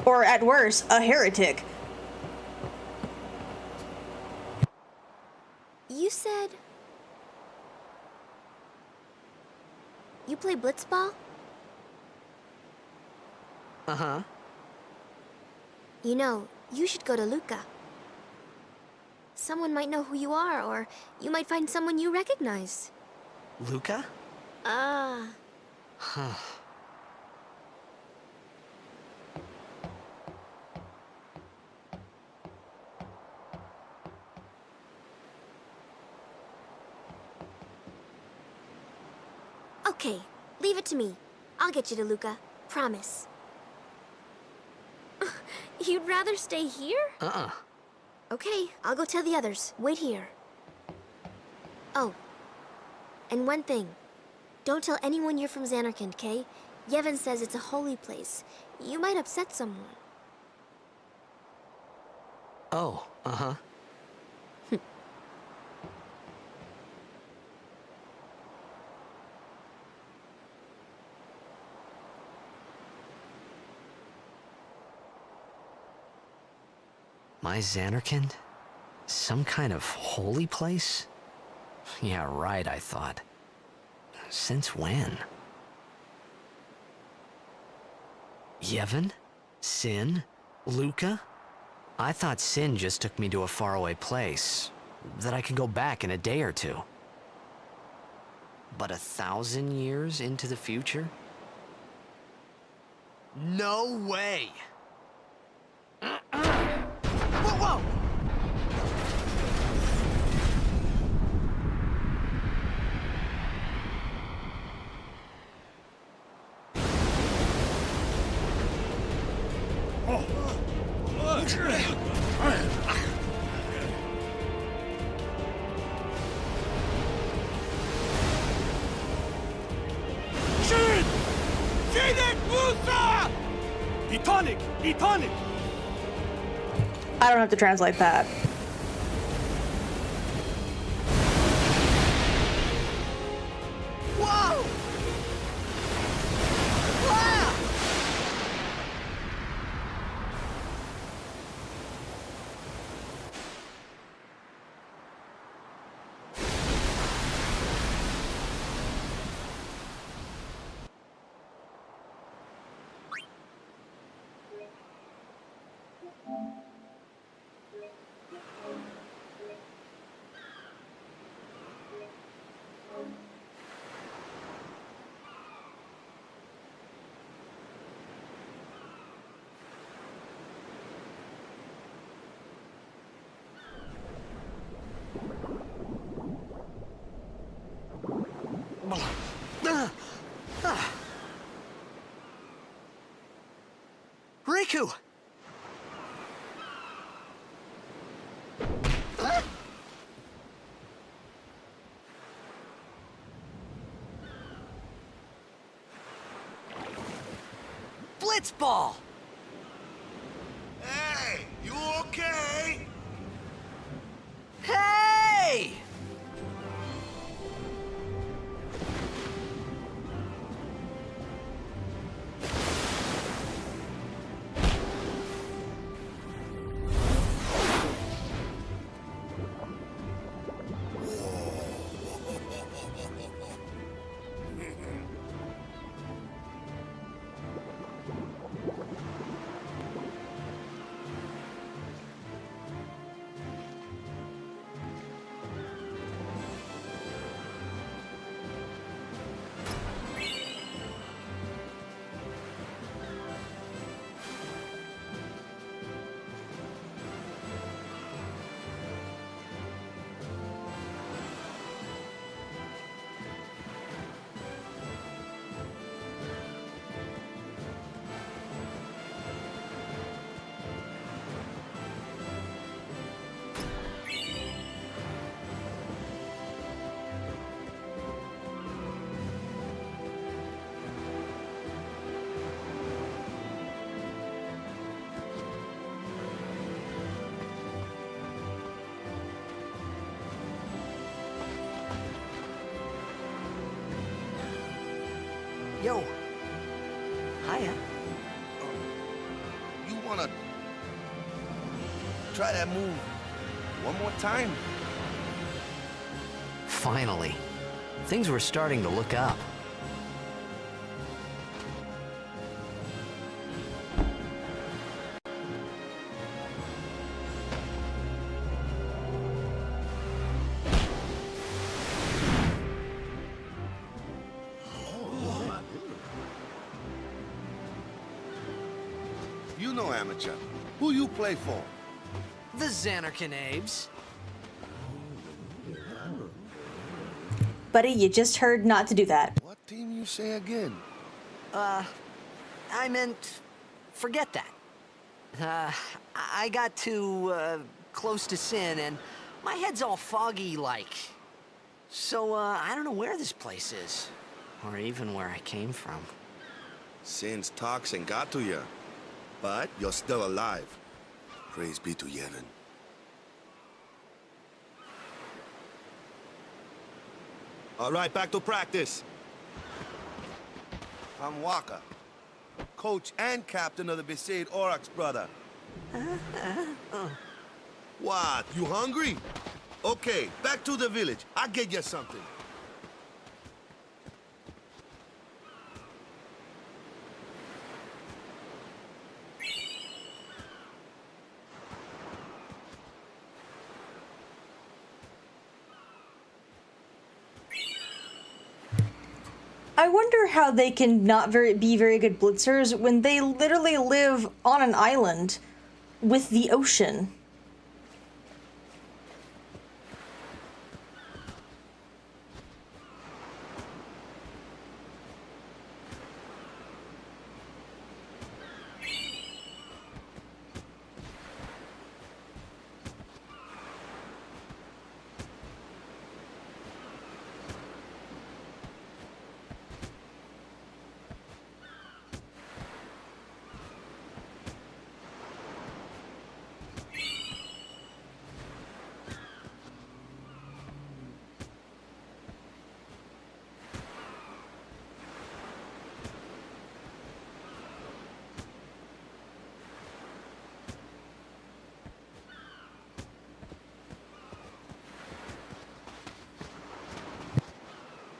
A: or at worst, a heretic.
C: You said you play blitzball?
B: Uh-huh.
C: You know, you should go to Luca. Someone might know who you are, or you might find someone you recognize.
B: Luca?
C: Ah.
B: Huh.
C: Okay, leave it to me. I'll get you to Luca. Promise. You'd rather stay here?
B: Uh-uh.
C: Okay, I'll go tell the others. Wait here. Oh, and one thing. Don't tell anyone you're from Xanarkand, okay? Yevon says it's a holy place. You might upset someone.
B: Oh, uh-huh. My Xanarkand? Some kind of holy place? Yeah, right, I thought. Since when? Yevon? Sin? Luca? I thought Sin just took me to a faraway place, that I could go back in a day or two. But 1,000 years into the future? No way! Whoa, whoa!
F: Shoot! Sinek Musa! Etonic! Etonic!
A: I don't have to translate that.
B: Whoa! Wow! Riku! Blitzball!
G: Hey, you okay?
B: Hey! Yo. Hiya.
G: You wanna try that move one more time?
B: Finally. Things were starting to look up.
G: You know, amateur. Who you play for?
B: The Xanarkin Abes.
A: Buddy, you just heard not to do that.
G: What team you say again?
B: I meant, forget that. I got too, close to Sin, and my head's all foggy like. So, I don't know where this place is. Or even where I came from.
G: Sin's toxin got to you. But you're still alive. Praise be to Yevon. All right, back to practice. I'm Waka, coach and captain of the Besaid Aurochs, brother. What, you hungry? Okay, back to the village. I'll get you something.
A: I wonder how they can not be very good blitzers when they literally live on an island with the ocean.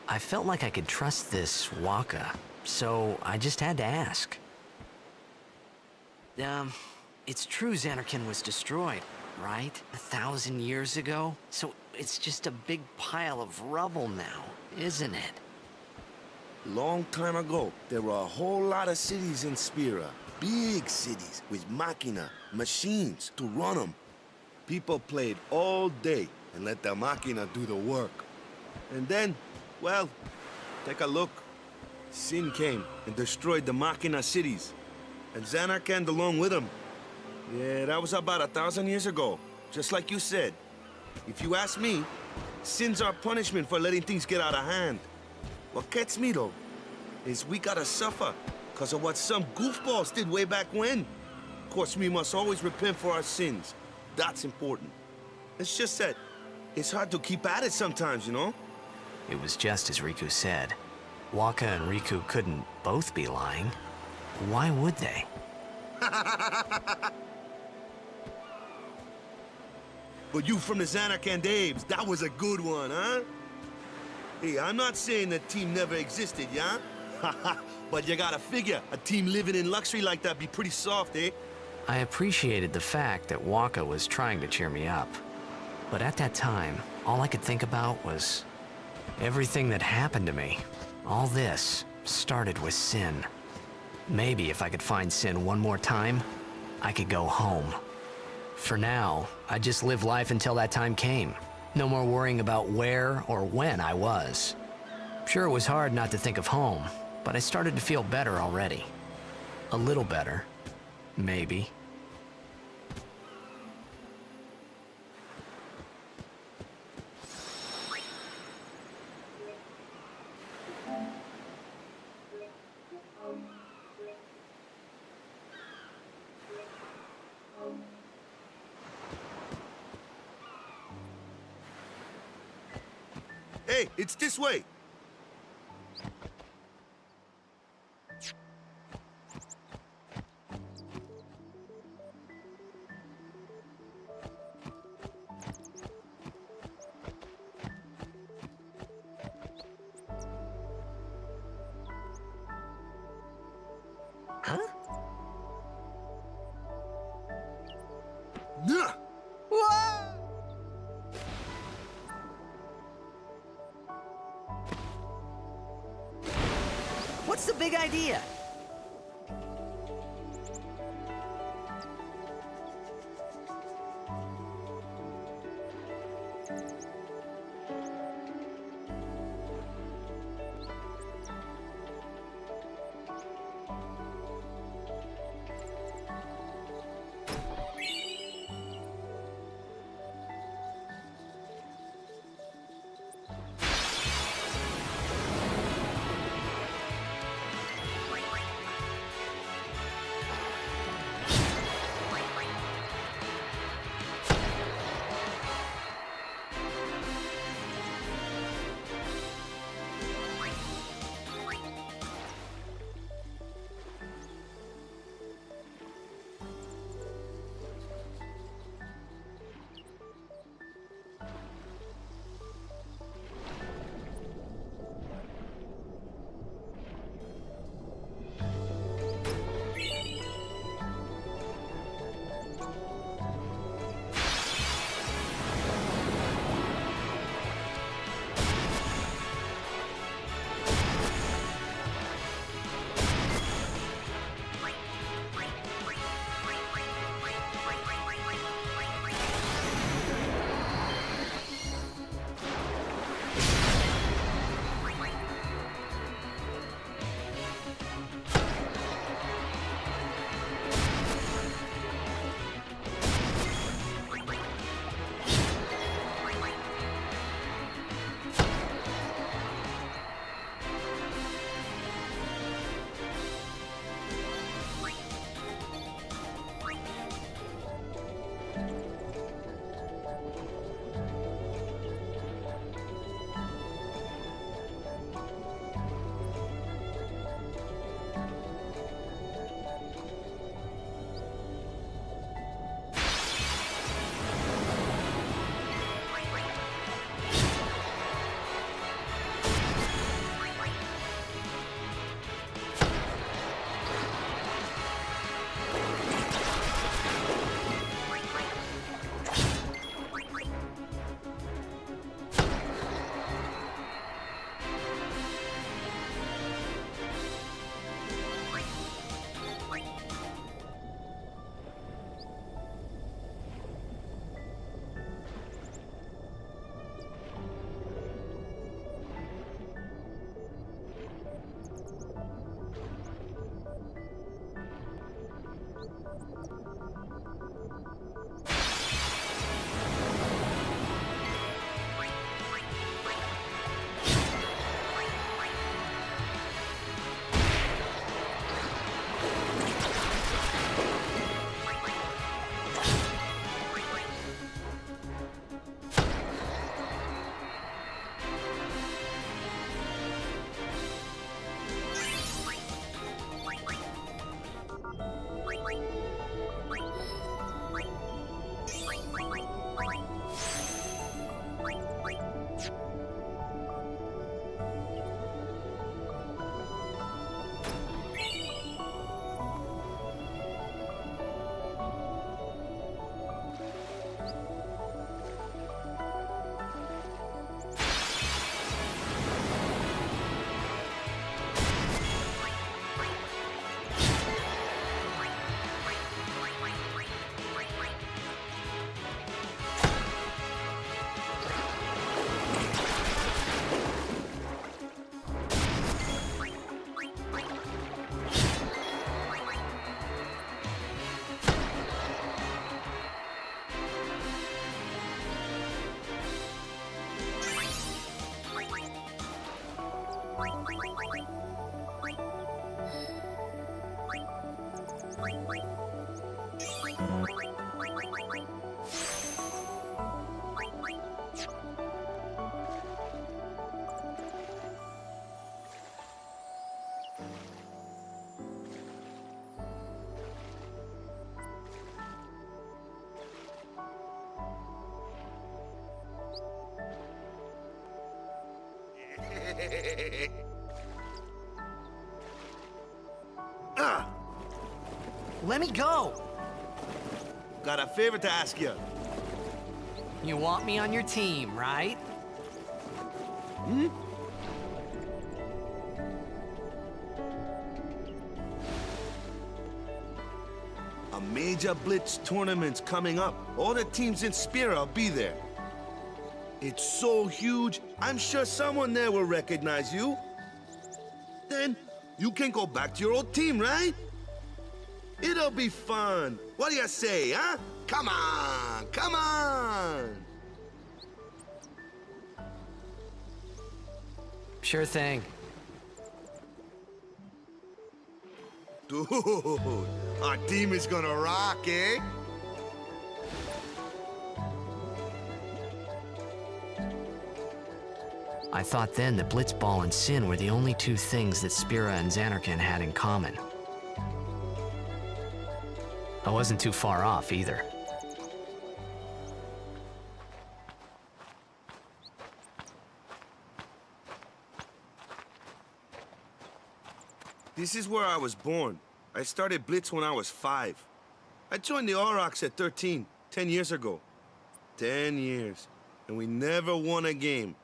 B: I felt like I could trust this Waka, so I just had to ask. It's true Xanarkin was destroyed, right? 1,000 years ago? So it's just a big pile of rubble now, isn't it?
G: Long time ago, there were a whole lot of cities in Spira. Big cities with machina, machines to run them. People played all day and let the machina do the work. And then, well, Take a look. Sin came and destroyed the Machina cities. And Zanarkand along with him. Yeah, that was about 1,000 years ago. Just like you said. If you ask me, Sin's our punishment for letting things get out of hand. What gets me, though, is we gotta suffer because of what some goofballs did way back when. Of course, we must always repent for our sins. That's important. It's just that it's hard to keep at it sometimes, you know?
B: It was just as Riku said. Waka and Riku couldn't both be lying. Why would they?
G: But you from the Zanarkand Apes, that was a good one, huh? Hey, I'm not saying the team never existed, yeah? But you gotta figure, a team living in luxury like that be pretty soft, eh?
B: I appreciated the fact that Waka was trying to cheer me up. But at that time, all I could think about was everything that happened to me. All this started with Sin. Maybe if I could find Sin one more time, I could go home. For now, I just live life until that time came. No more worrying about where or when I was. Sure, it was hard not to think of home, but I started to feel better already. A little better, maybe.
G: Hey, it's this way.
B: Huh?
G: Nah.
B: What's the big idea?
G: Ah,
B: Let me go!
G: got a favor to ask you.
B: You want me on your team, right?
G: A major Blitz tournament's coming up. All the teams in Spira will be there. It's so huge, I'm sure someone there will recognize you. Then you can go back to your old team, right? It'll be fun. What do you say, huh? Come on, come on!
B: Sure thing.
G: Dude, our team is gonna rock, eh?
B: I thought then that Blitzball and Sin were the only two things that Spira and Xanarkand had in common. I wasn't too far off either.
G: This is where I was born. I started Blitz when I was 5. I joined the Aurochs at 13, 10 years ago. 10 years, and we never won a game.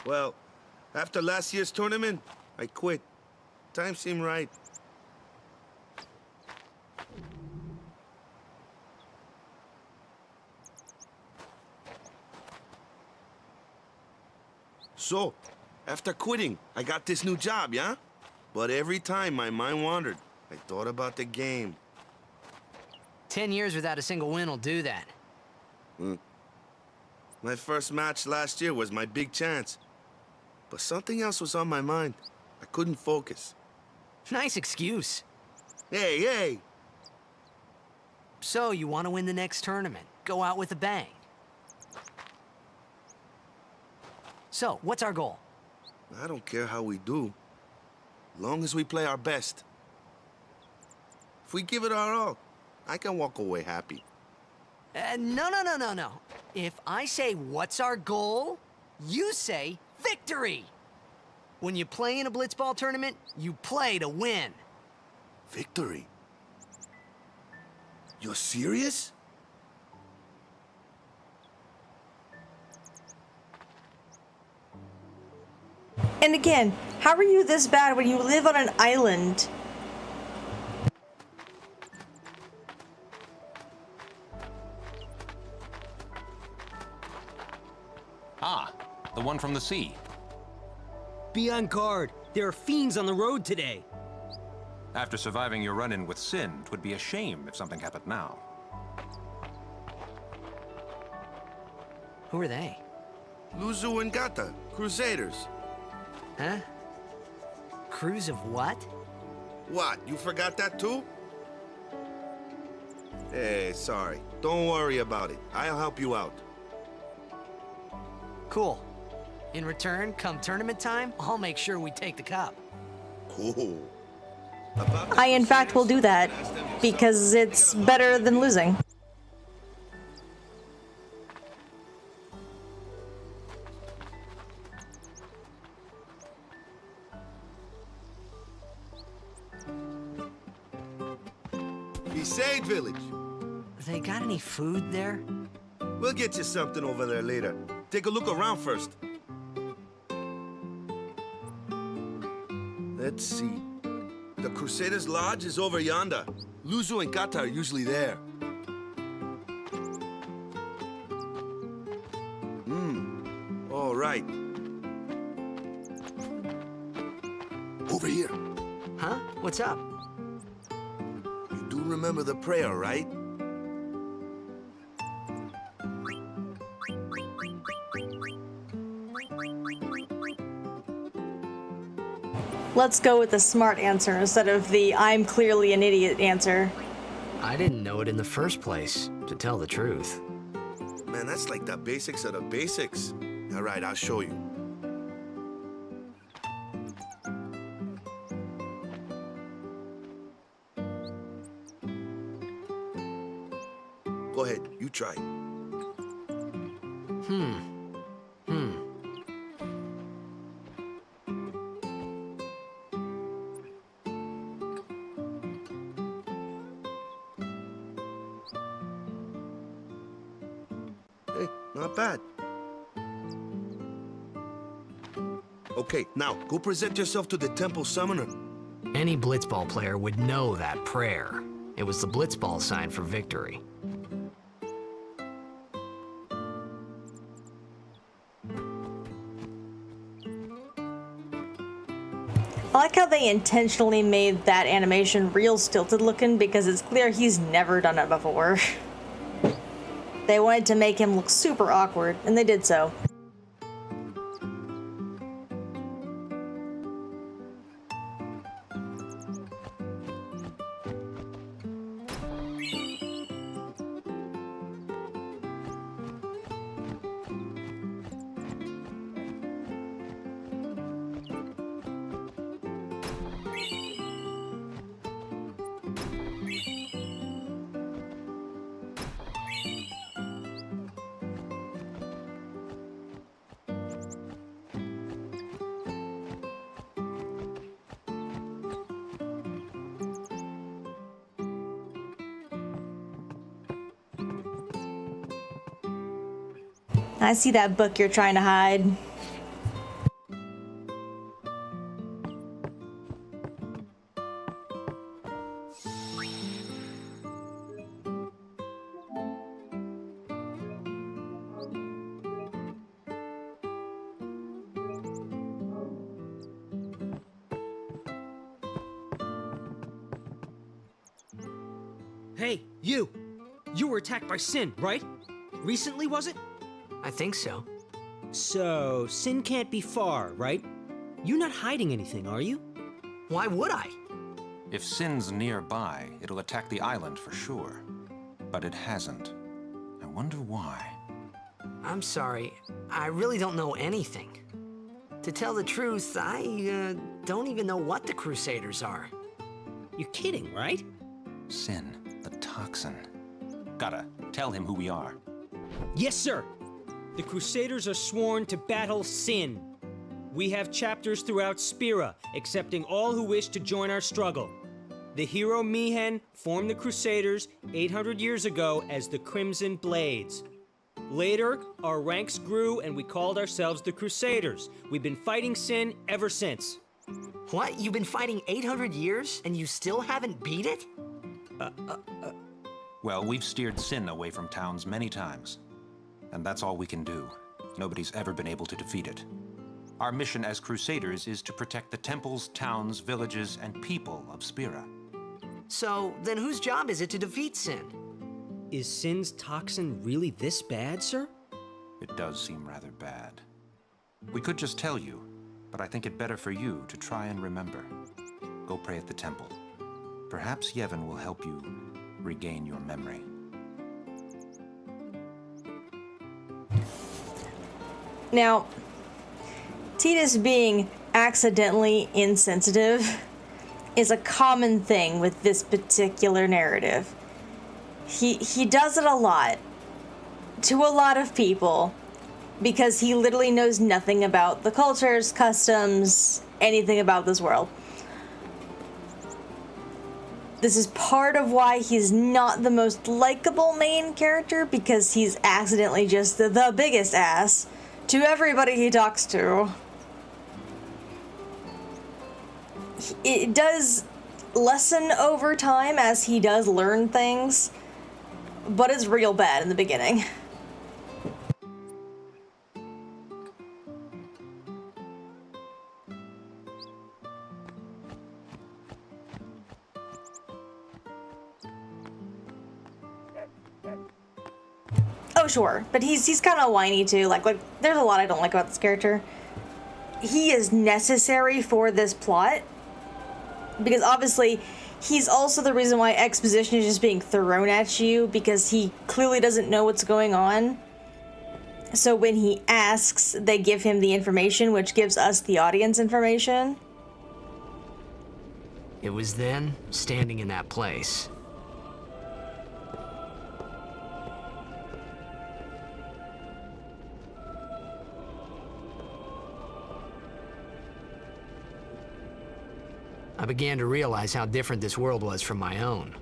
G: Well, after last year's tournament, I quit. Time seemed right. So, after quitting, I got this new job, yeah? But every time my mind wandered, I thought about the game.
B: 10 years without a single win will do that.
G: My first match last year was my big chance. But something else was on my mind. I couldn't focus.
B: Nice excuse.
G: Hey, hey!
B: So, you want to win the next tournament? Go out with a bang. So, what's our goal?
G: I don't care how we do. Long as we play our best. If we give it our all, I can walk away happy.
B: No. If I say, what's our goal? You say, victory! When you play in a Blitzball tournament, you play to win.
G: Victory? You're serious?
A: And again, how are you this bad when you live on an island?
I: Ah, the one from the sea.
J: Be on guard. There are fiends on the road today.
I: After surviving your run-in with Sin, 'twould be a shame if something happened now.
B: Who are they?
G: Luzu and Gata, Crusaders.
B: Huh? Crews of what?
G: What, you forgot that too? Hey, sorry. Don't worry about it. I'll help you out.
B: Cool. In return, come tournament time, I'll make sure we take the cup.
G: Cool. About the
A: I, in fact, will do that because it's better than losing.
G: Besaid Village.
B: They got any food there?
G: We'll get you something over there later. Take a look around first. Let's see. The Crusaders' Lodge is over yonder. Luzu and Gata are usually there. All right. Over here.
B: Huh? What's up?
G: You do remember the prayer, right?
A: Let's go with the smart answer instead of the I'm clearly an idiot answer.
B: I didn't know it in the first place, to tell the truth.
G: Man, that's like the basics of the basics. All right, I'll show you. Go ahead, you try. Hey, not bad. Okay, now go present yourself to the temple summoner.
B: Any blitzball player would know that prayer. It was the blitzball sign for victory.
A: I like how they intentionally made that animation real stilted looking because it's clear he's never done it before. They wanted to make him look super awkward, and they did so. I see that book you're trying to hide.
J: Hey, you! You were attacked by Sin, right? Recently, was it?
B: I think so.
J: So, Sin can't be far, right? You're not hiding anything, are you?
B: Why would I?
I: If Sin's nearby, it'll attack the island for sure. But it hasn't. I wonder why.
B: I'm sorry. I really don't know anything. To tell the truth, I don't even know what the Crusaders are.
J: You're kidding, right?
I: Sin, the toxin. Gotta tell him who we are.
J: Yes, sir! The Crusaders are sworn to battle Sin. We have chapters throughout Spira, accepting all who wish to join our struggle. The hero Mihen formed the Crusaders 800 years ago as the Crimson Blades. Later, our ranks grew and we called ourselves the Crusaders. We've been fighting Sin ever since.
B: What? You've been fighting 800 years and you still haven't beat it?
I: Well, we've steered Sin away from towns many times. And that's all we can do. Nobody's ever been able to defeat it. Our mission as Crusaders is to protect the temples, towns, villages, and people of Spira.
B: So, then whose job is it to defeat Sin?
J: Is Sin's toxin really this bad, sir?
I: It does seem rather bad. We could just tell you, but I think it better for you to try and remember. Go pray at the temple. Perhaps Yevon will help you regain your memory.
A: Now, Tidus being accidentally insensitive is a common thing with this particular narrative. He does it a lot to a lot of people because he literally knows nothing about the cultures, customs, anything about this world. This is part of why he's not the most likable main character, because he's accidentally just the biggest ass to everybody he talks to. It does lessen over time as he does learn things, but it's real bad in the beginning. Oh, sure, but he's kind of whiny too. Like there's a lot I don't like about this character. he is necessary for this plot. Because obviously, he's also the reason why exposition is just being thrown at you, because he clearly doesn't know what's going on. So when he asks, they give him the information, which gives us, the audience, information.
B: It was then, standing in that place, I began to realize how different this world was from my own.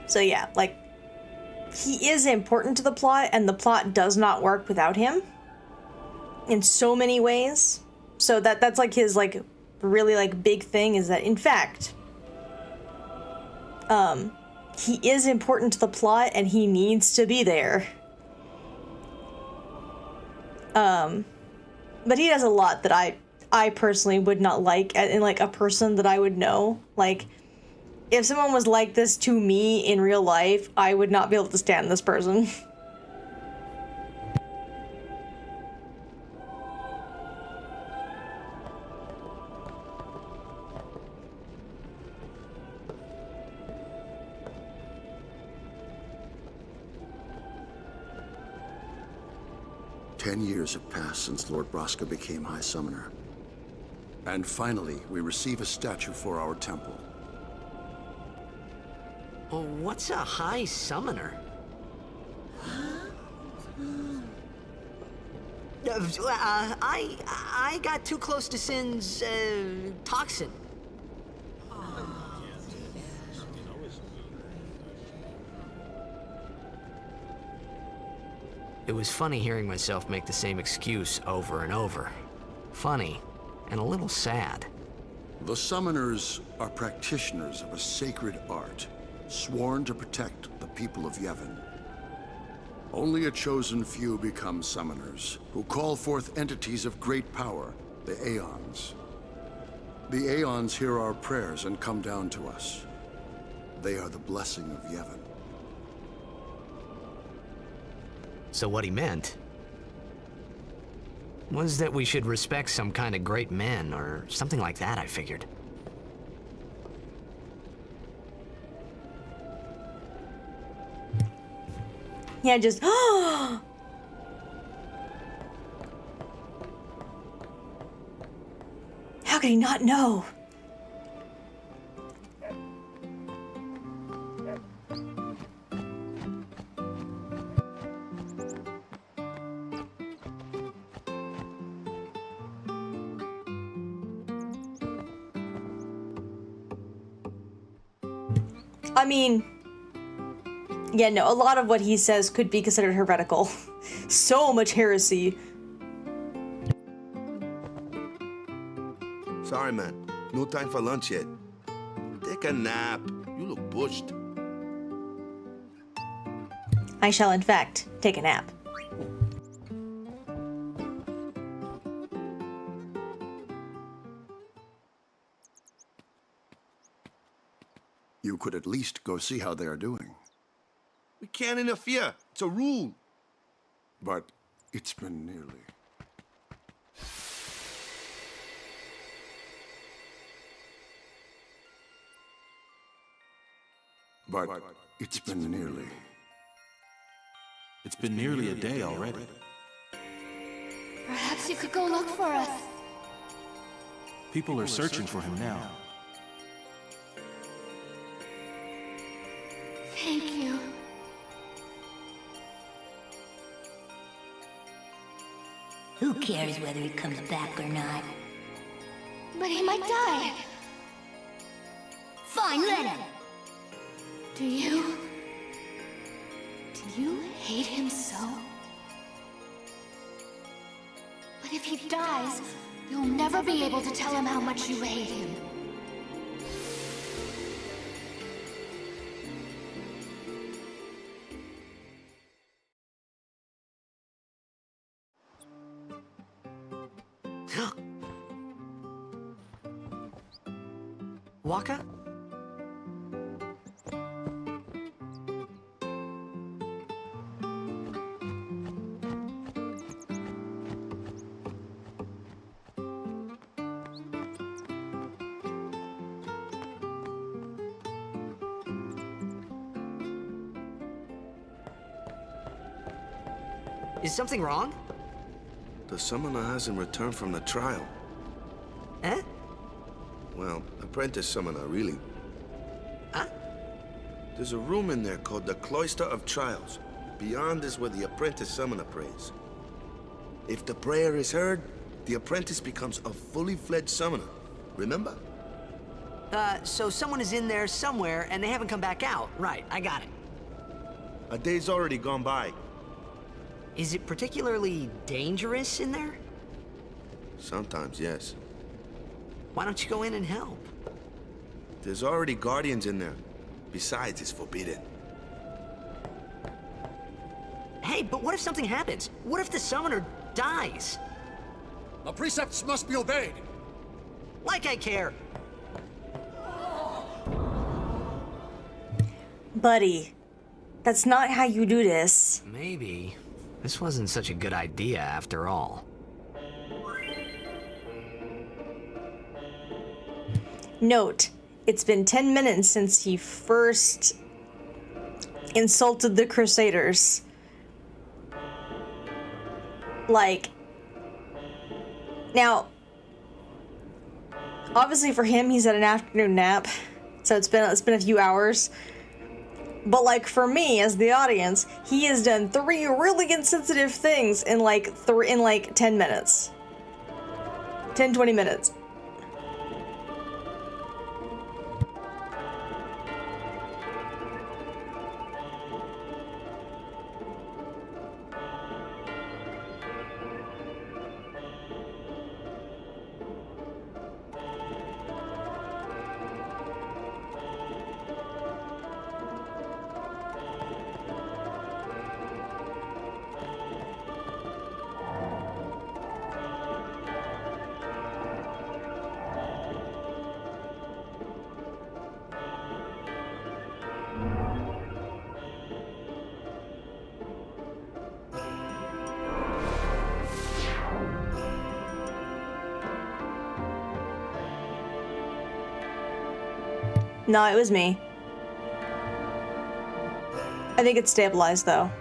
A: So yeah, like, he is important to the plot, and the plot does not work without him in so many ways. So that's like his like really like big thing, is that in fact he is important to the plot and he needs to be there. But he does a lot that I personally would not like in like a person that I would know. Like, if someone was like this to me in real life, I would not be able to stand this person.
K: 10 years have passed since Lord Braska became High Summoner. And finally, we receive a statue for our temple.
B: Oh, what's a High Summoner? I got too close to Sin's, toxin. It was funny hearing myself make the same excuse over and over. Funny, and a little sad.
K: The Summoners are practitioners of a sacred art, sworn to protect the people of Yevon. Only a chosen few become Summoners, who call forth entities of great power, the Aeons. The Aeons hear our prayers and come down to us. They are the blessing of Yevon.
B: So what he meant was that we should respect some kind of great men, or something like that, I figured.
A: Yeah, just how could he not know? I mean, yeah, no, a lot of what he says could be considered heretical. So much heresy.
G: Sorry, man. No time for lunch yet. Take a nap. You look bushed.
A: I shall, in fact, take a nap.
K: You could at least go see how they are doing.
G: We can't interfere. It's a rule.
K: But it's been nearly. But it's been nearly.
H: It's been nearly a day already.
L: Perhaps you could go look for us.
H: People are searching for him now.
L: Thank you.
M: Who cares whether he comes back or not?
L: But he might die.
M: Fine, let him.
L: Do you hate him so? But if he dies, you'll never be able to tell him how much you hate him.
B: Waka? Is something wrong?
G: The summoner hasn't returned from the trial.
B: Eh?
G: Well, apprentice summoner, really.
B: Huh?
G: There's a room in there called the Cloister of Trials. Beyond is where the apprentice summoner prays. If the prayer is heard, the apprentice becomes a fully fledged summoner. Remember?
B: So someone is in there somewhere and they haven't come back out. Right, I got it.
G: A day's already gone by.
B: Is it particularly dangerous in there?
G: Sometimes, yes.
B: Why don't you go in and help?
G: There's already guardians in there. Besides, it's forbidden.
B: Hey, but what if something happens? What if the summoner dies?
F: The precepts must be obeyed.
B: Like I care.
A: Buddy, that's not how you do this.
B: Maybe. This wasn't such a good idea after all.
A: Note, it's been 10 minutes since he first insulted the Crusaders. Like, now, obviously for him, he's had an afternoon nap, so it's been a few hours. But like for me, as the audience, he has done 3 really insensitive things in like 10 minutes. 10-20 minutes. No, it was me. I think it's stabilized though.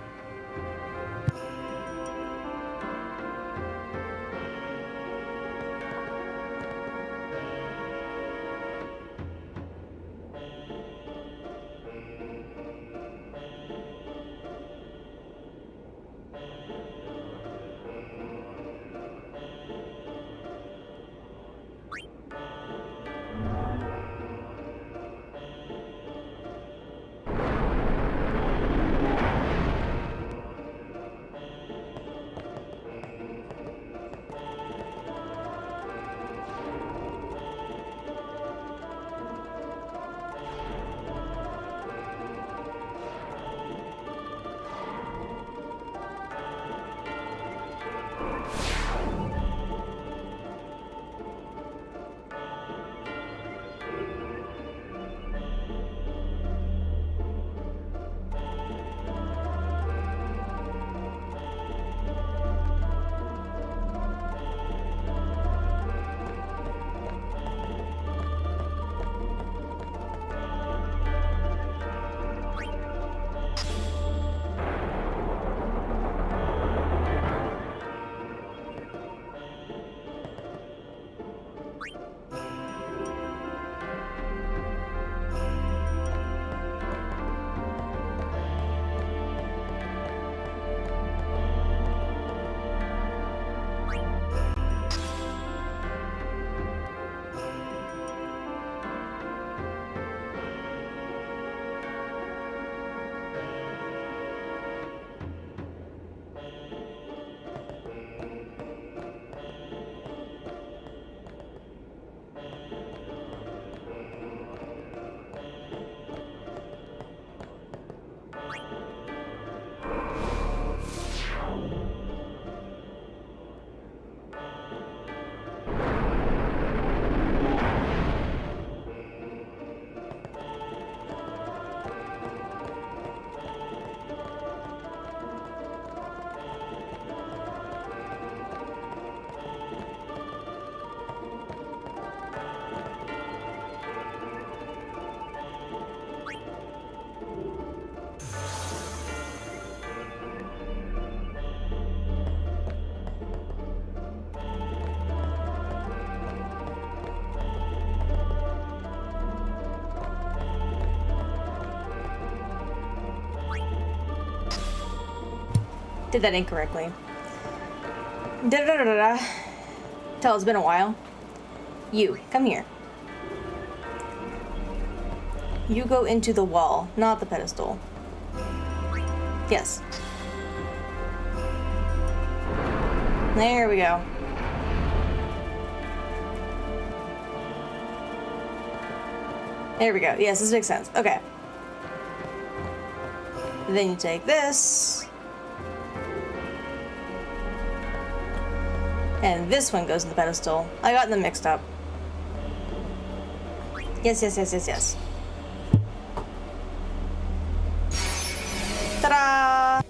A: Did that incorrectly. Da-da-da-da-da. Tell it's been a while. You, come here. You go into the wall, not the pedestal. Yes. There we go. There we go. Yes, this makes sense. Okay. Then you take this. And this one goes in the pedestal. I got them mixed up. Yes, yes, yes, yes, yes. Ta-da!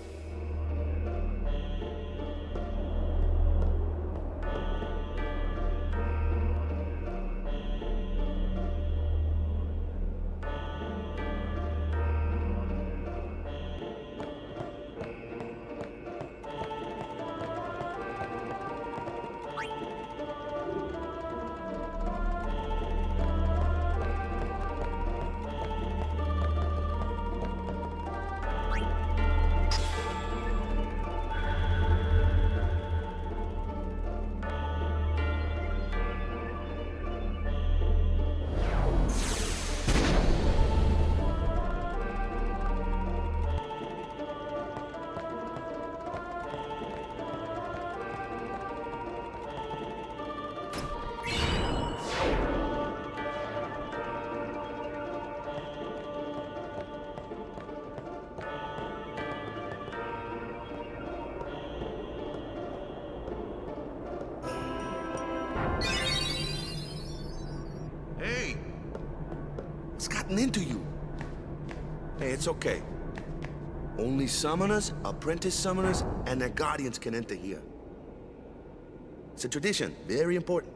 G: Into you. Hey, it's okay. Only summoners, apprentice summoners, and their guardians can enter here. It's a tradition, very important.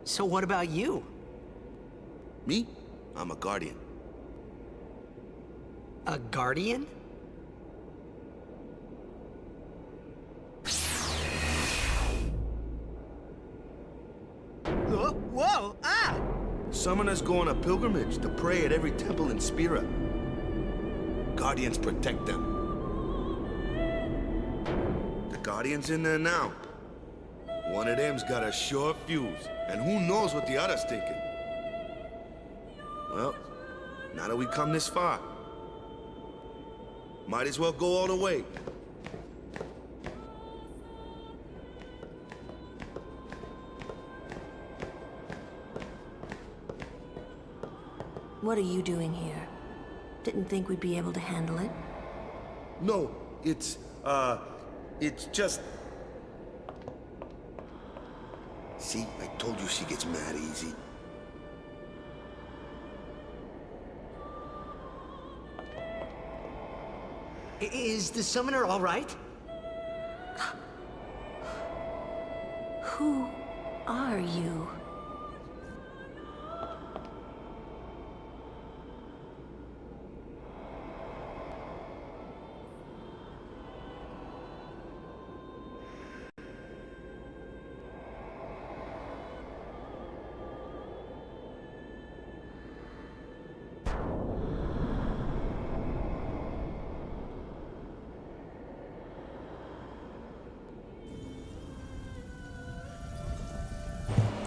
B: So what about you?
G: Me? I'm a guardian.
B: A guardian?
G: Whoa! Ah! Summoners go on a pilgrimage to pray at every temple in Spira. Guardians protect them. The Guardian's in there now. One of them's got a short fuse, and who knows what the other's thinking. Well, now that we come this far, might as well go all the way.
N: What are you doing here? Didn't think we'd be able to handle it?
G: No, it's just... See, I told you she gets mad easy.
B: Is the summoner all right?
N: Who are you?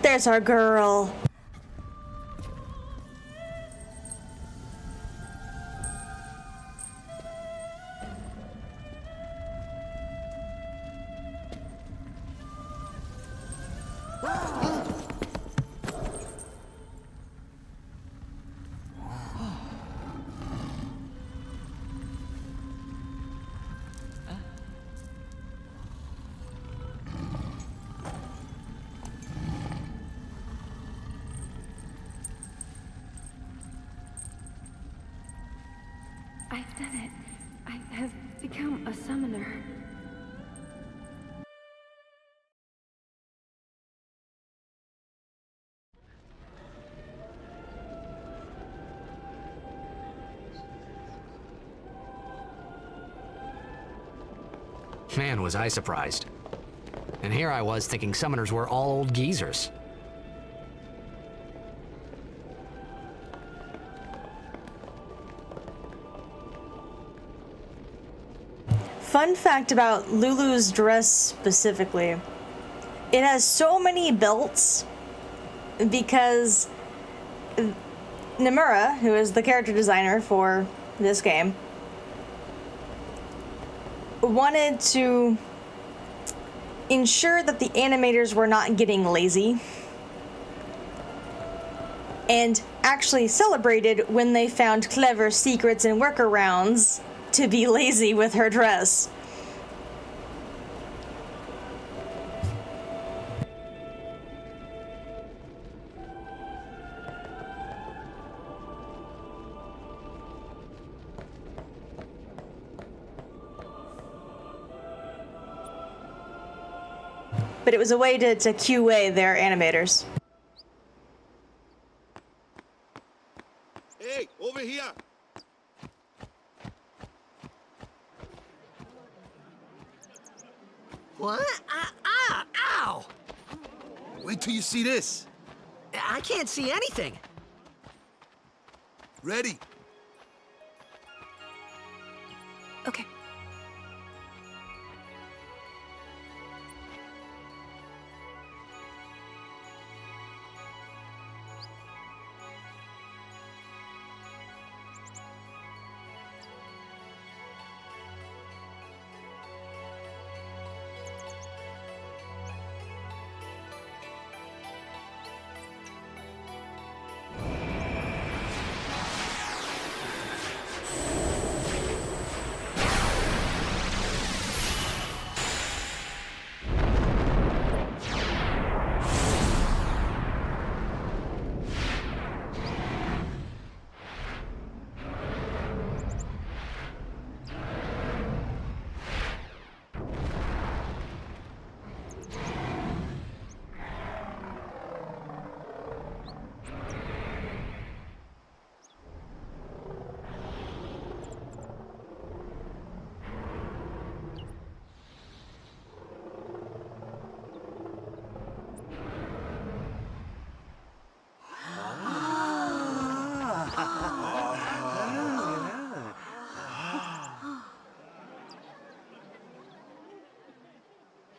A: There's our girl.
O: I've done it. I have become a summoner.
B: Man, was I surprised. And here I was thinking summoners were all old geezers.
A: Fun fact about Lulu's dress specifically. It has so many belts because Nomura, who is the character designer for this game, wanted to ensure that the animators were not getting lazy, and actually celebrated when they found clever secrets and workarounds to be lazy with her dress. But it was a way to QA their animators.
G: Hey, over here!
P: What? Ow!
G: Wait till you see this.
P: I can't see anything.
G: Ready?
N: Okay.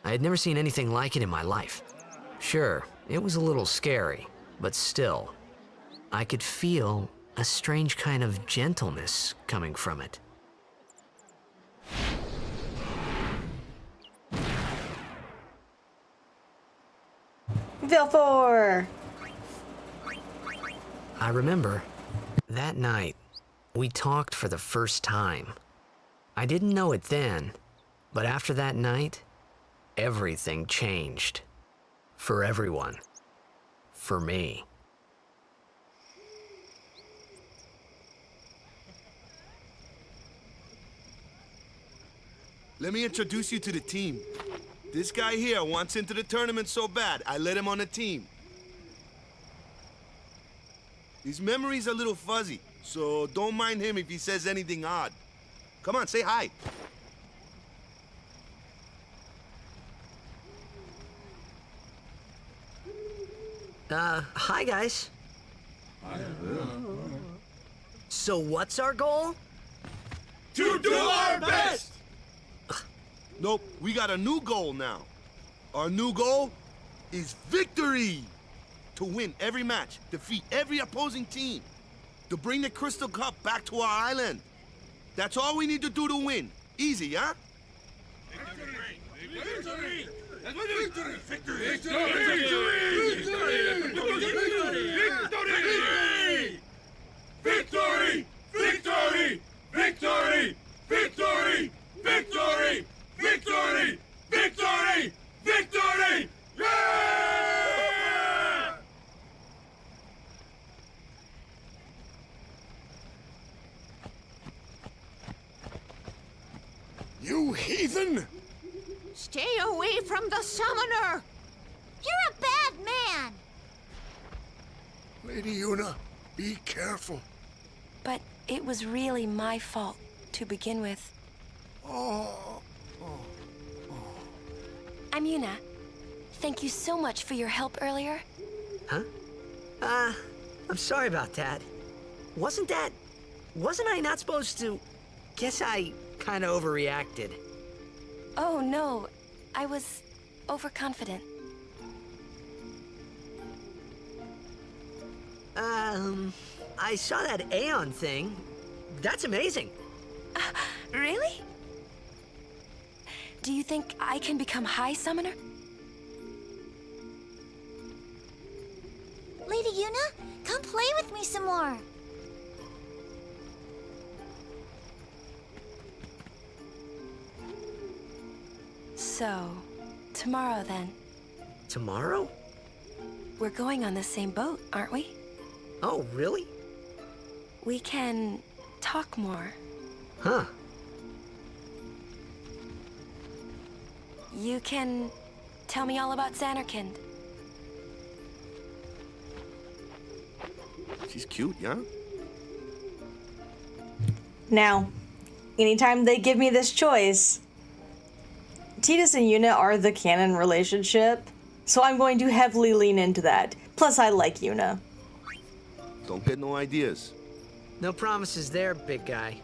B: I had never seen anything like it in my life. Sure, it was a little scary, but still, I could feel a strange kind of gentleness coming from it.
A: Villefort!
B: I remember, that night, we talked for the first time. I didn't know it then, but after that night, everything changed. For everyone. For me.
G: Let me introduce you to the team. This guy here wants into the tournament so bad, I let him on the team. His memory's a little fuzzy, so don't mind him if he says anything odd. Come on, say hi.
P: Hi guys. So what's our goal?
G: To do our best! Nope, we got a new goal now. Our new goal is victory! To win every match, defeat every opposing team, to bring the Crystal Cup back to our island. That's all we need to do to win. Easy, huh?
F: Victory! Victory! Victory! Victory! Victory! Victory! Victory! Victory! Victory! Victory! Victory! Victory! Yeah!
K: You heathen!
L: Stay away from the summoner! You're a bad man!
K: Lady Yuna, be careful.
N: But it was really my fault to begin with. I'm Yuna. Thank you so much for your help earlier.
P: Huh? I'm sorry about that. Wasn't I not supposed to... Guess I kinda overreacted.
Q: Oh, no. I was overconfident.
P: I saw that Aeon thing. That's amazing.
Q: Really? Do you think I can become High Summoner?
C: Lady Yuna, come play with me some more.
Q: So, tomorrow then.
P: Tomorrow?
Q: We're going on the same boat, aren't we?
P: Oh, really?
Q: We can talk more.
P: Huh.
Q: You can tell me all about Zanarkand.
G: She's cute, yeah?
A: Now, anytime they give me this choice, Tidus and Yuna are the canon relationship, so I'm going to heavily lean into that. Plus, I like Yuna.
G: Don't get no ideas.
P: No promises there, big guy.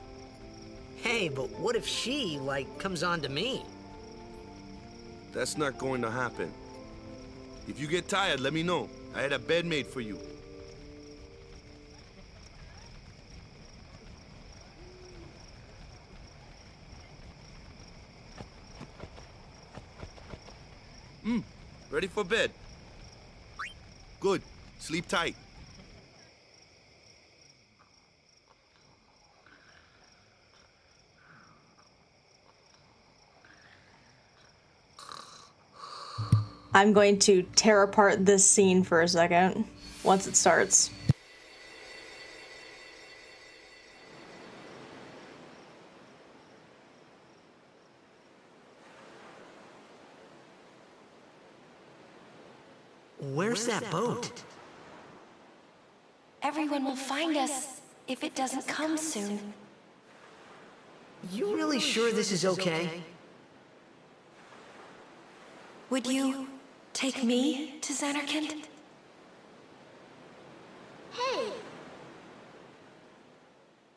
P: Hey, but what if she, like, comes on to me?
G: That's not going to happen. If you get tired, let me know. I had a bed made for you. Ready for bed? Good. Sleep tight.
A: I'm going to tear apart this scene for a second, once it starts.
P: Where's that boat?
Q: Everyone will find us if it doesn't come soon.
P: You really sure this is okay?
Q: Would you take me to Zanarkand?
C: Hey!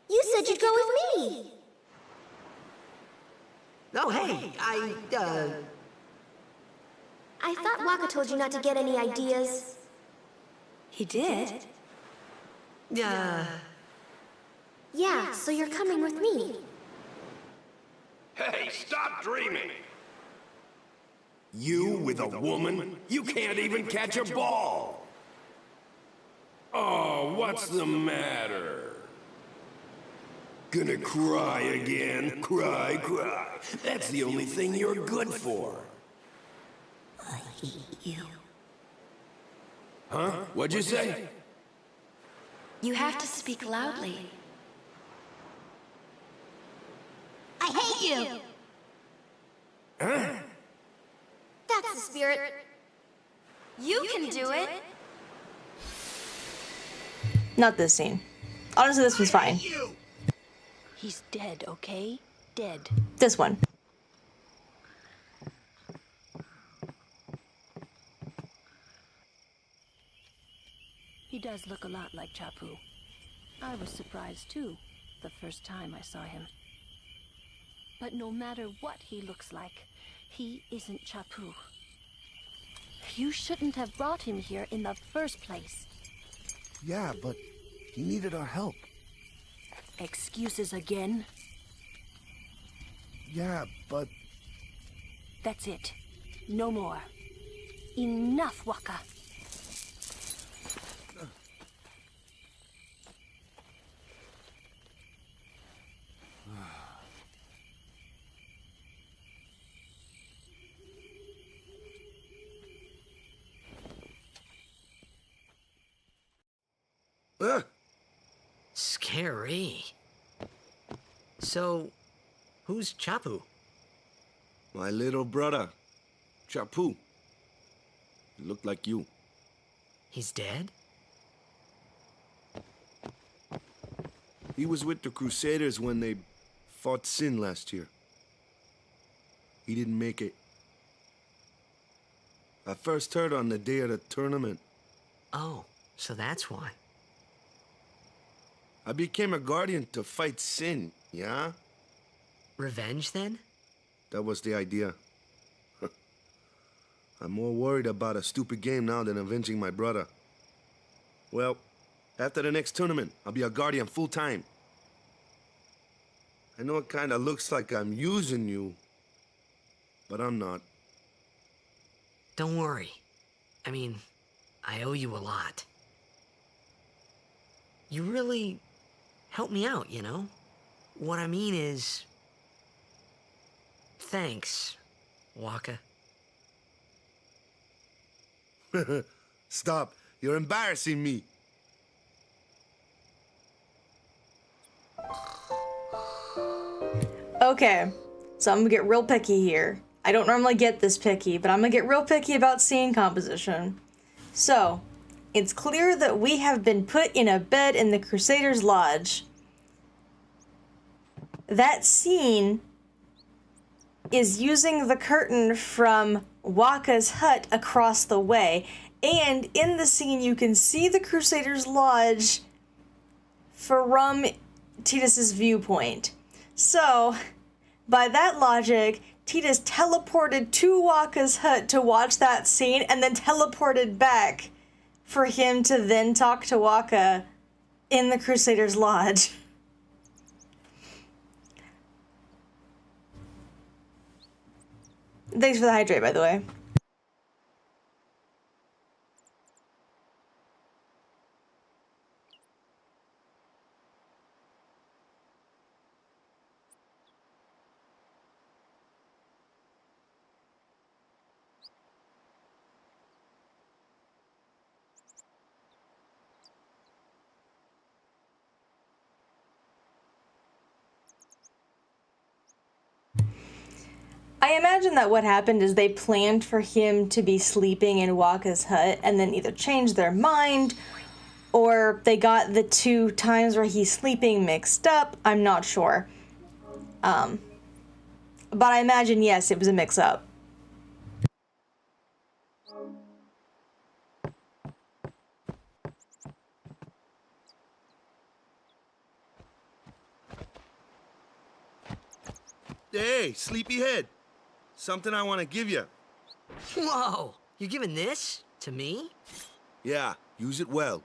C: You said you'd go with me!
P: Oh, hey,
C: I thought Waka told you not to get any ideas.
Q: He did?
C: Yeah, so you're coming with me.
F: Hey, stop dreaming! You with a woman? You can't even catch a ball! Oh, what's the matter? Gonna cry again? Cry, cry. That's the only thing you're good for.
M: I hate you.
F: Huh? What'd you say?
Q: You have to speak loudly.
C: I hate you!
F: Huh?
C: That's the spirit.
Q: You can do it!
A: Not this scene. Honestly, this one's fine.
M: He's dead, okay? Dead.
A: This one.
M: He does look a lot like Chapu. I was surprised too, the first time I saw him. But no matter what he looks like, he isn't Chapu. You shouldn't have brought him here in the first place.
K: Yeah, but he needed our help.
M: Excuses again?
K: Yeah, but...
M: That's it. No more. Enough, Waka.
P: Scary. So, who's Chapu?
G: My little brother, Chapu. He looked like you.
P: He's dead?
G: He was with the Crusaders when they fought Sin last year. He didn't make it. I first heard on the day of the tournament.
P: Oh, so that's why.
G: I became a guardian to fight Sin, yeah?
P: Revenge, then?
G: That was the idea. I'm more worried about a stupid game now than avenging my brother. Well, after the next tournament, I'll be a guardian full-time. I know it kinda looks like I'm using you, but I'm not.
P: Don't worry. I mean, I owe you a lot. You really helped me out, you know? What I mean is... thanks, Wakka.
G: Stop. You're embarrassing me.
A: Okay, so I'm gonna get real picky here. I don't normally get this picky, but I'm gonna get real picky about scene composition. So, it's clear that we have been put in a bed in the Crusaders' Lodge. That scene is using the curtain from Wakka's hut across the way, and in the scene you can see the Crusaders' Lodge from Tidus's viewpoint. So, by that logic, Tidus teleported to Wakka's hut to watch that scene and then teleported back for him to then talk to Wakka in the Crusaders' Lodge. Thanks for the hydrate, by the way. I imagine that what happened is they planned for him to be sleeping in Wakka's hut and then either changed their mind or they got the two times where he's sleeping mixed up. I'm not sure. But I imagine, yes, it was a mix-up.
G: Hey, sleepyhead. Something I want to give you.
P: Whoa! You giving this to me?
G: Yeah, use it well.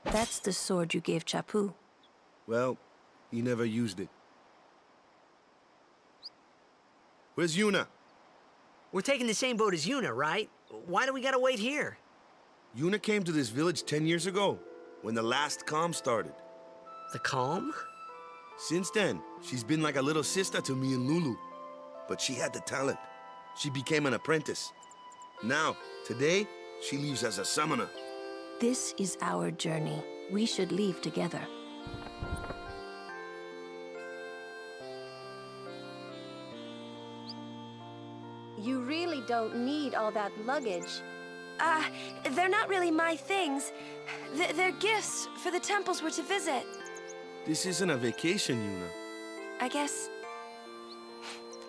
M: That's the sword you gave Chappu.
G: Well, he never used it. Where's Yuna?
P: We're taking the same boat as Yuna, right? Why do we gotta wait here?
G: Yuna came to this village 10 years ago, when the last calm started.
P: The calm?
G: Since then, she's been like a little sister to me and Lulu. But she had the talent. She became an apprentice. Now, today, she leaves as a summoner.
M: This is our journey. We should leave together.
O: You really don't need all that luggage.
Q: They're not really my things. They're gifts for the temples we're to visit.
G: This isn't a vacation, Yuna.
Q: I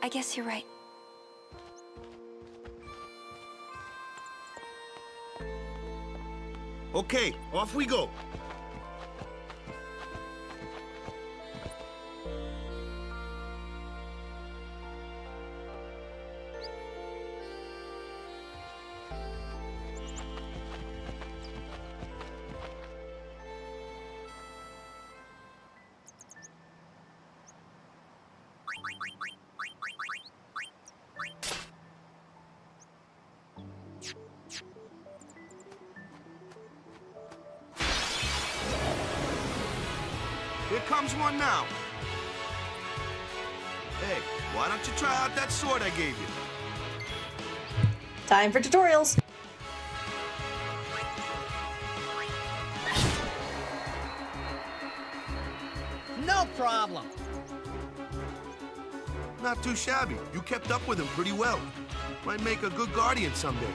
Q: guess you're right.
G: Okay, off we go. Here comes one now. Hey, why don't you try out that sword I gave you?
A: Time for tutorials.
P: No problem.
G: Not too shabby. You kept up with him pretty well. Might make a good guardian someday.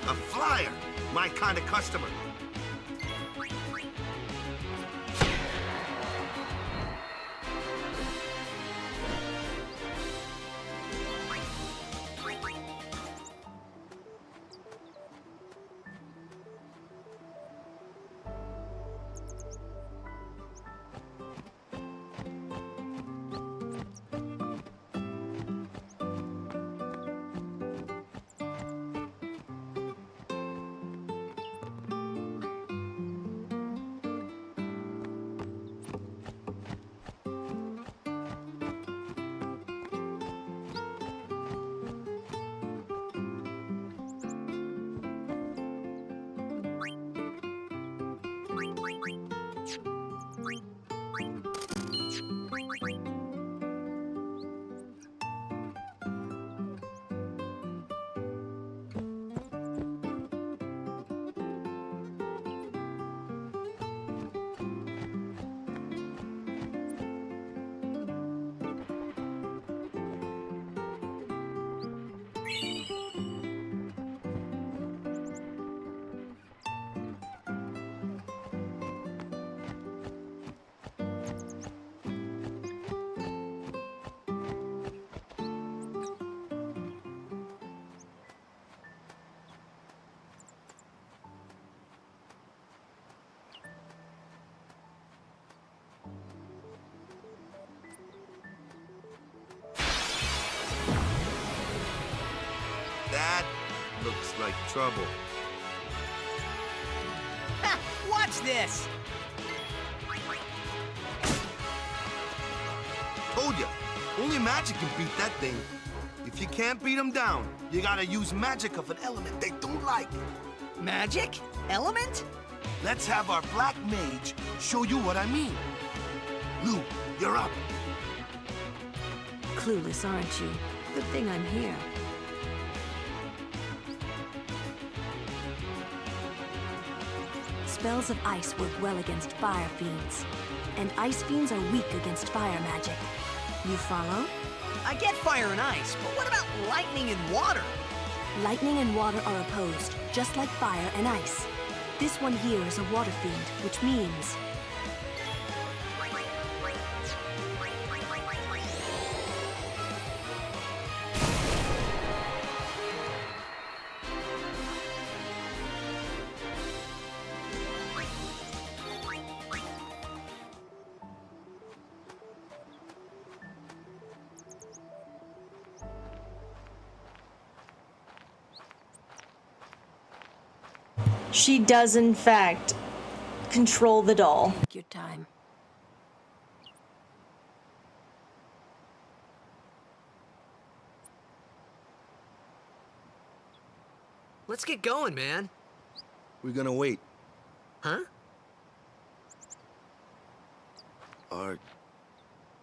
G: A flyer. My kind of customer. like trouble.
P: Ha! Watch this!
G: Told ya, only magic can beat that thing. If you can't beat them down, you gotta use magic of an element they don't like.
P: Magic? Element?
G: Let's have our black mage show you what I mean. Lou, you're up.
N: Clueless, aren't you? Good thing I'm here. Spells of ice work well against fire fiends, and ice fiends are weak against fire magic. You follow?
P: I get fire and ice, but what about lightning and water?
N: Lightning and water are opposed, just like fire and ice. This one here is a water fiend, which means...
A: She does, in fact, control the doll.
N: Take your time.
P: Let's get going, man.
G: We're gonna wait.
P: Huh?
G: Are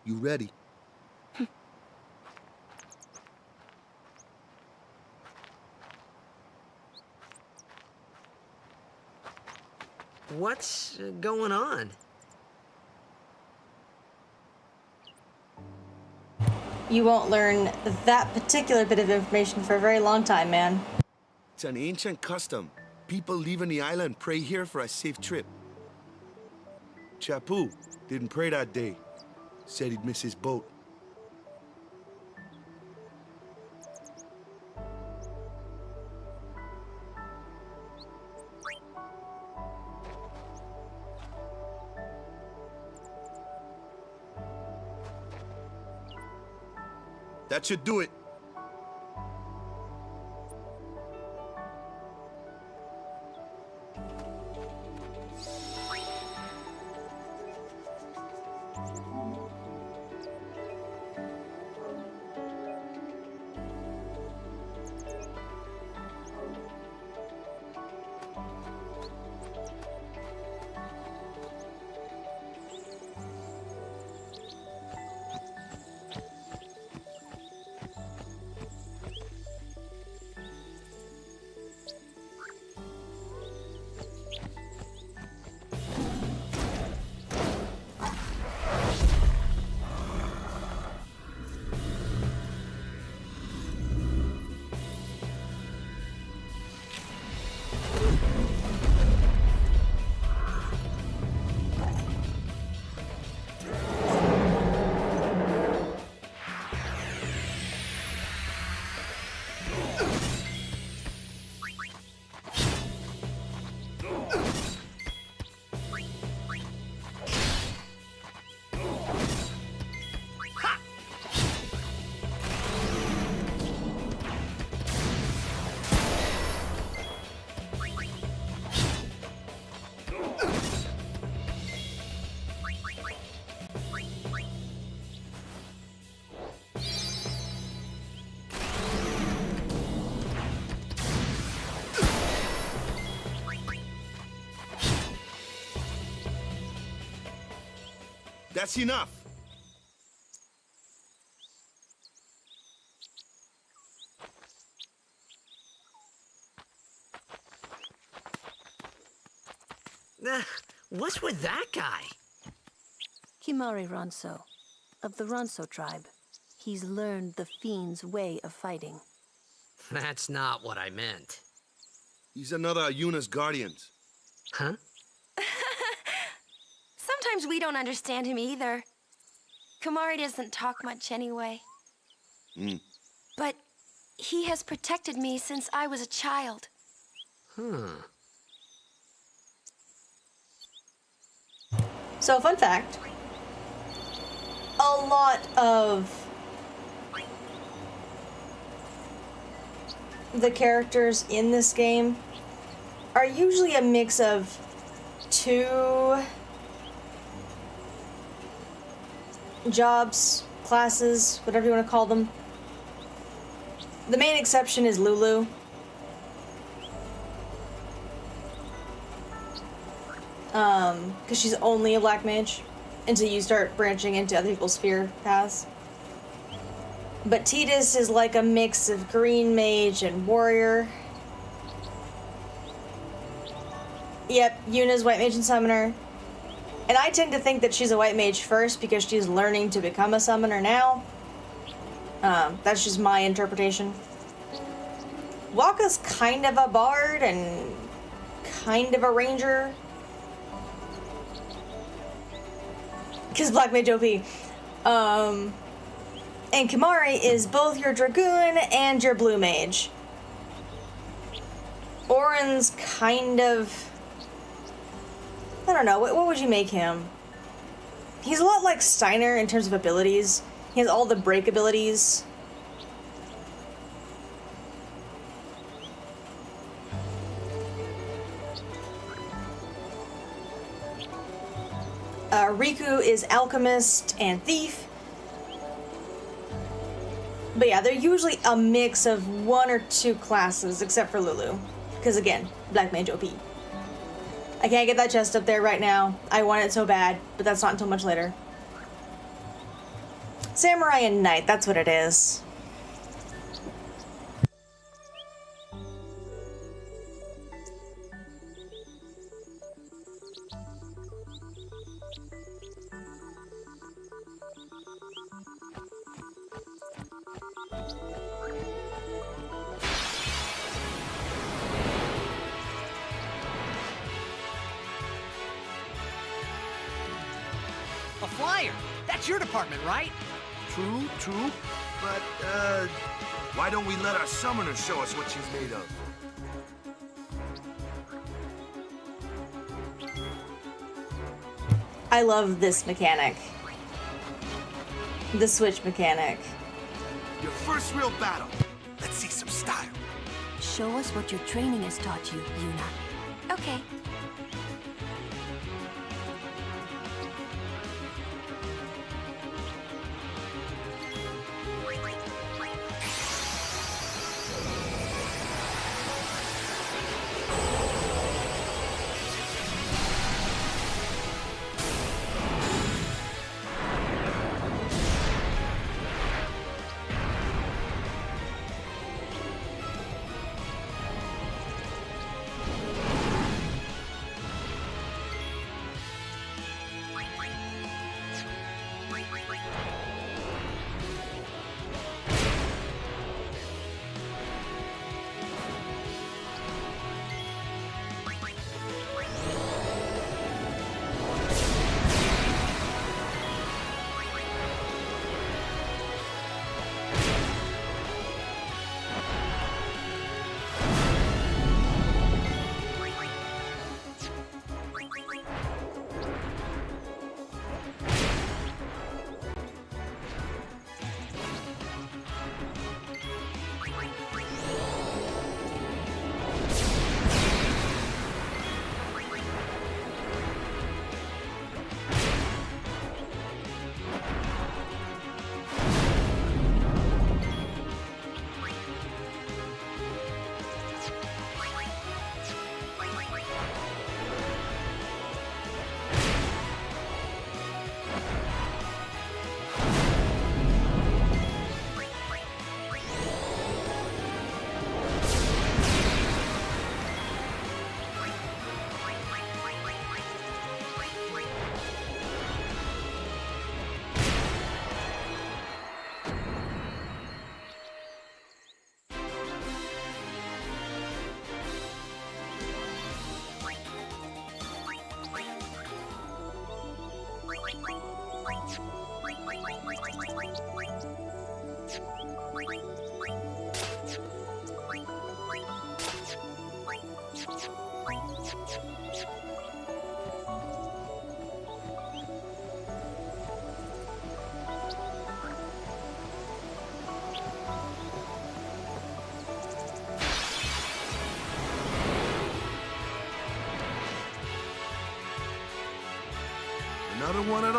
G: you ready?
P: What's going on?
A: You won't learn that particular bit of information for a very long time, man.
G: It's an ancient custom. People leaving the island pray here for a safe trip. Chappu didn't pray that day. Said he'd miss his boat. That should do it. That's enough.
P: What's with that guy?
N: Kimari Ronso, of the Ronso tribe. He's learned the Fiend's way of fighting.
P: That's not what I meant.
G: He's another Yuna's guardians.
P: Huh?
Q: Sometimes we don't understand him either. Kimari doesn't talk much anyway. But he has protected me since I was a child.
A: So, fun fact. A lot of the characters in this game are usually a mix of two jobs, classes, whatever you want to call them. The main exception is Lulu. Because she's only a black mage until you start branching into other people's sphere paths. But Tidus is like a mix of green mage and warrior. Yep, Yuna's white mage and summoner. And I tend to think that she's a white mage first because she's learning to become a summoner now. That's just my interpretation. Wakka's kind of a bard and kind of a ranger. Because black mage OP. And Kimahri is both your dragoon and your blue mage. Auron's kind of... I don't know, what would you make him? He's a lot like Steiner in terms of abilities. He has all the break abilities. Riku is alchemist and thief. But yeah, they're usually a mix of one or two classes, except for Lulu. Because again, black mage OP. I can't get that chest up there right now. I want it so bad, but that's not until much later. Samurai and knight, that's what it is.
P: A flyer! That's your department, right?
G: True, true. But, why don't we let our summoner show us what she's made of?
A: I love this mechanic. The switch mechanic.
F: Your first real battle. Let's see some style.
N: Show us what your training has taught you, Yuna.
Q: Okay.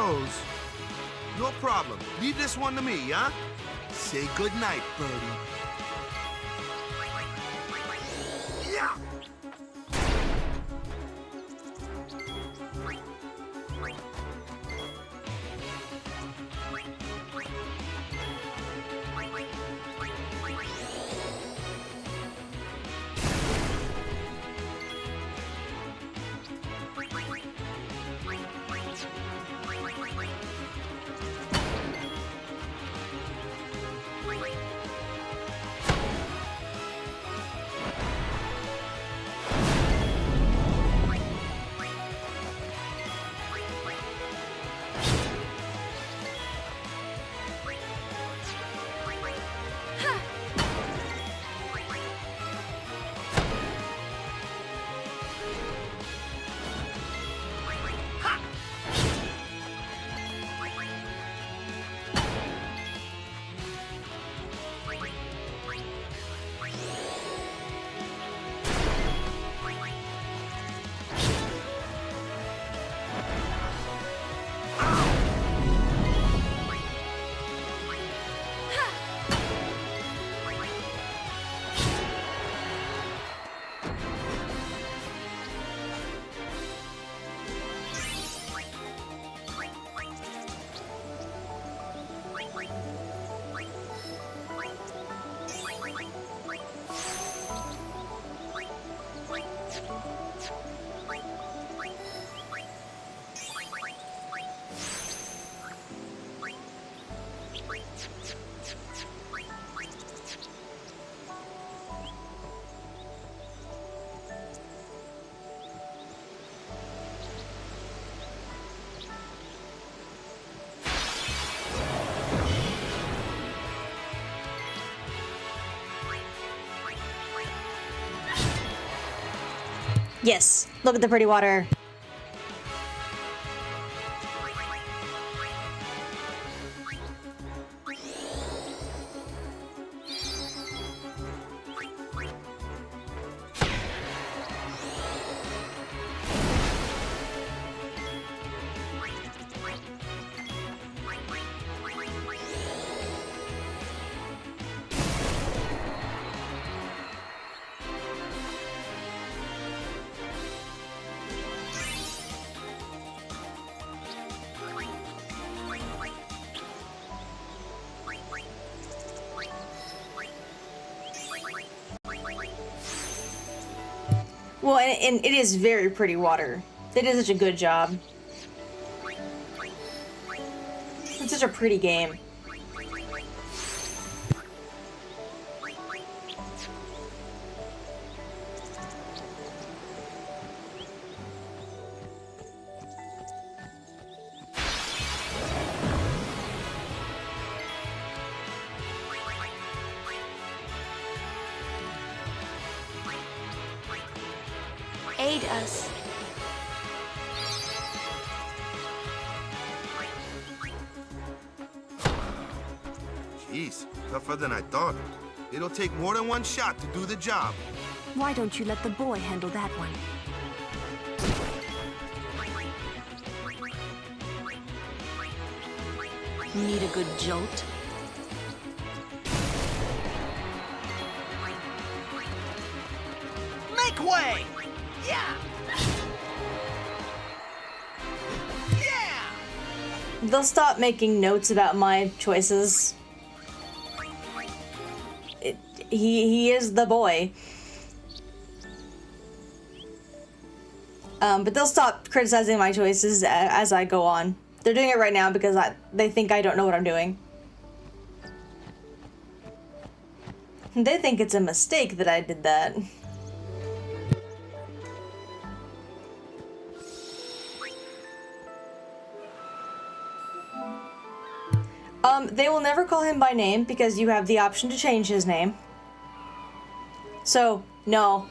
G: suppose. No problem. Leave this one to me, huh? Say goodnight, birdie. Yeah!
A: Yes, look at the pretty water. Well, and it is very pretty water. They did such a good job. It's such a pretty game.
Q: Aid us.
G: Jeez, tougher than I thought. It'll take more than one shot to do the job.
N: Why don't you let the boy handle that one? Need a good jolt?
P: Make way! Yeah!
A: They'll stop making notes about my choices. He is the boy. But they'll stop criticizing my choices as I go on. They're doing it right now because they think I don't know what I'm doing. They think it's a mistake that I did that. They will never call him by name because you have the option to change his name. So, no.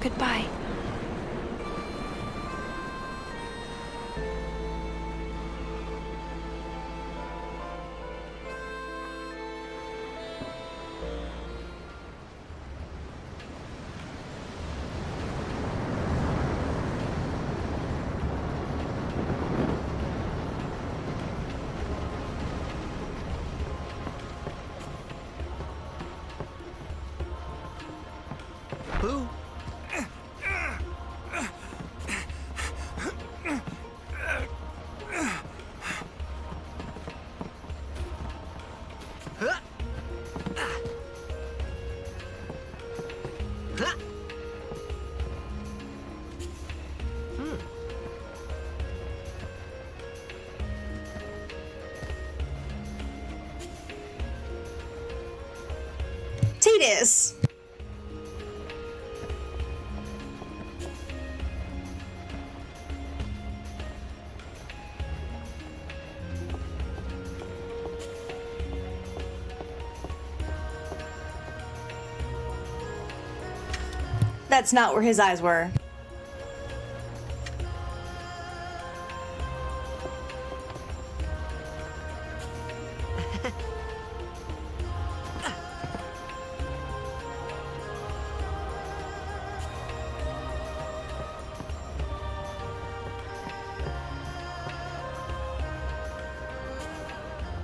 Q: Goodbye.
P: Who?
A: Tidus! That's not where his eyes were.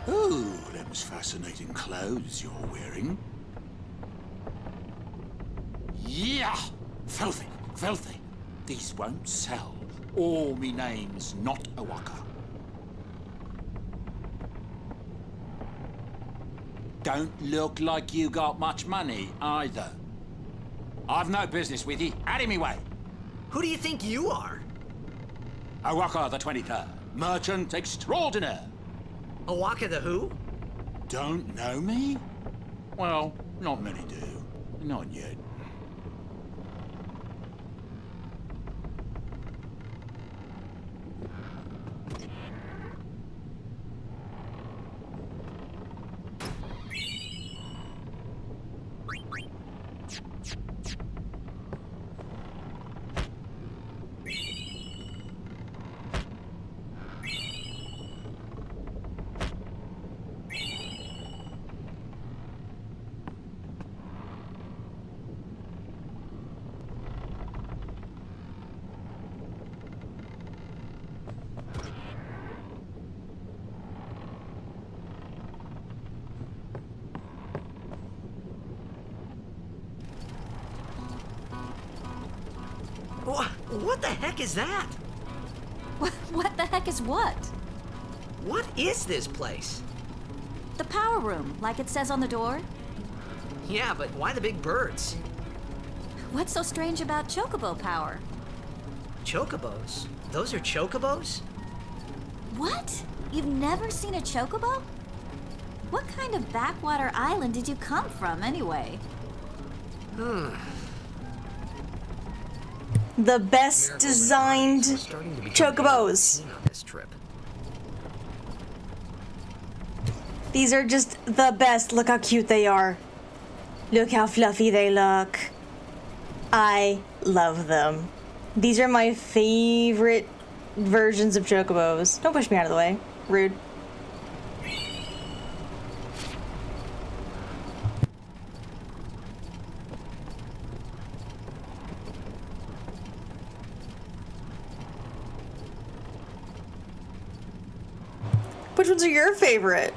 K: Oh, them's fascinating clothes you're wearing. Yeah! Filthy, filthy. These won't sell. Or me name's not Awaka. Don't look like you got much money, either. I've no business with you. Out of me way.
P: Who do you think you are?
K: Awaka the 23rd, merchant extraordinaire.
P: Awaka the who?
K: Don't know me? Well, not many do. Not yet.
P: What the heck is that?
R: What the heck is what?
P: What is this place?
R: The power room, like it says on the door.
P: Yeah, but why the big birds?
R: What's so strange about chocobo power?
P: Chocobos? Those are chocobos?
R: What? You've never seen a chocobo? What kind of backwater island did you come from, anyway?
A: The best designed chocobos.
P: On this trip.
A: These are just the best. Look how cute they are. Look how fluffy they look. I love them. These are my favorite versions of chocobos. Don't push me out of the way. Rude. Which ones are your favorite?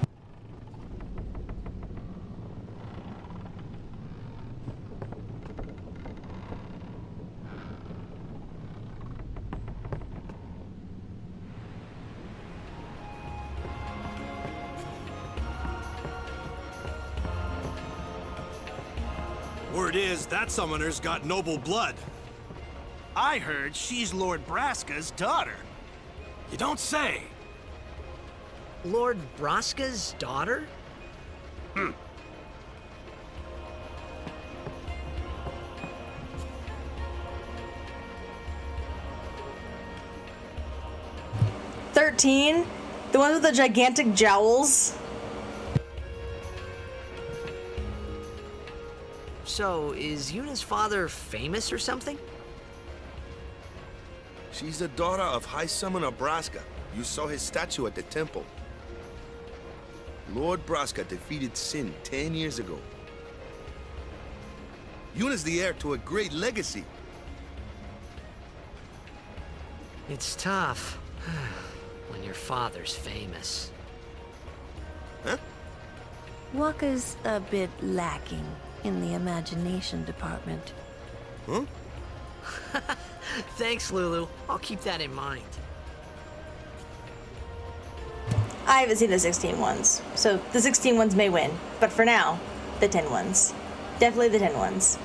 F: Word is, that summoner's got noble blood. I heard she's Lord Braska's daughter. You don't say.
P: Lord Braska's daughter?
A: 13? The ones with the gigantic jowls?
P: So, is Yuna's father famous or something?
G: She's the daughter of High Summoner Braska. You saw his statue at the temple. Lord Braska defeated Sin 10 years ago. Yuna's the heir to a great legacy.
P: It's tough when your father's famous.
G: Huh?
N: Waka's a bit lacking in the imagination department.
G: Huh?
P: Thanks, Lulu. I'll keep that in mind.
A: I haven't seen the 16 ones, so the 16 ones may win. But for now, the 10 ones. Definitely the 10 ones.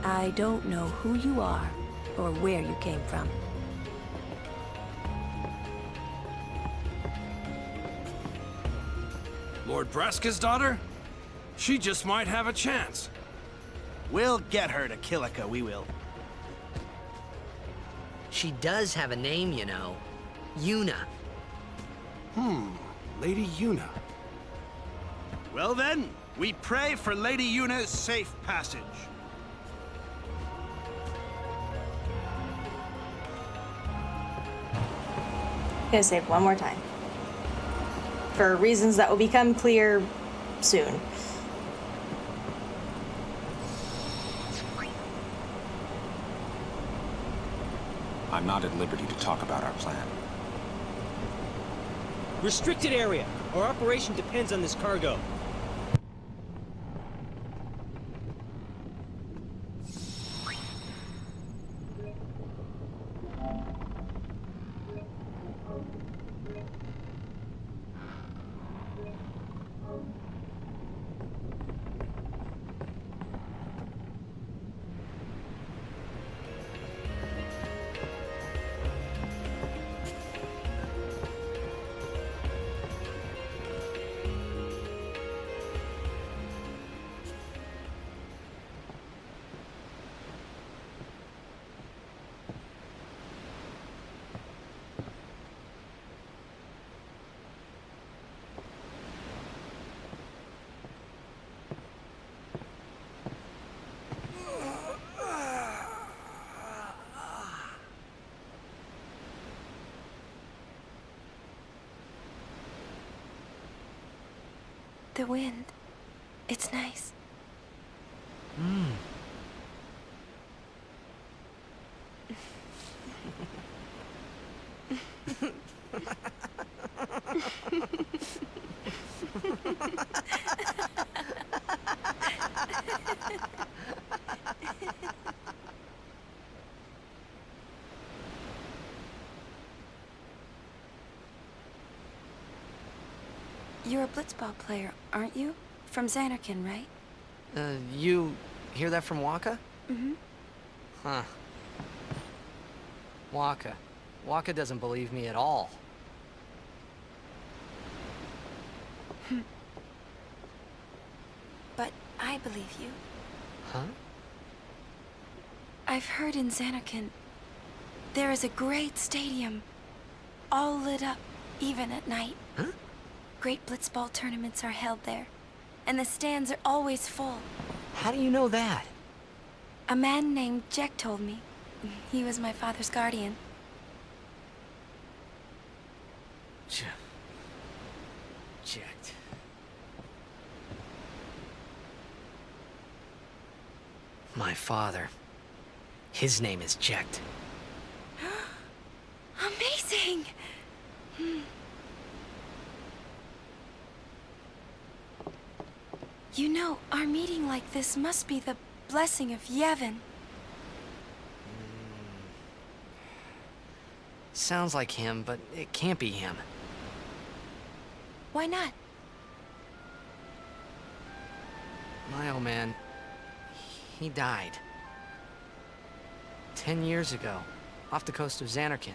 N: I don't know who you are or where you came from.
F: Lord Braska's daughter? She just might have a chance.
S: We'll get her to Kilika, we will.
P: She does have a name, you know. Yuna.
F: Lady Yuna.
S: Well then, we pray for Lady Yuna's safe passage.
A: Gonna save one more time. For reasons that will become clear soon.
I: I'm not at liberty to talk about our plan.
J: Restricted area. Our operation depends on this cargo.
Q: The wind. It's nice. You're a blitzball player, aren't you? From Xanarkand, right?
P: You hear that from Waka?
Q: Mm-hmm.
P: Huh. Waka. Waka doesn't believe me at all.
Q: But I believe you.
P: Huh?
Q: I've heard in Xanarkand there is a great stadium, all lit up, even at night.
P: Huh?
Q: Great blitzball tournaments are held there, and the stands are always full.
P: How do you know that?
Q: A man named Jack told me. He was my father's guardian.
P: Jacked. My father. His name is Jecht.
Q: Amazing! You know, our meeting like this must be the blessing of Yevon.
P: Sounds like him, but it can't be him.
Q: Why not?
P: My oh man, He died. 10 years ago, off the coast of Xanarkand.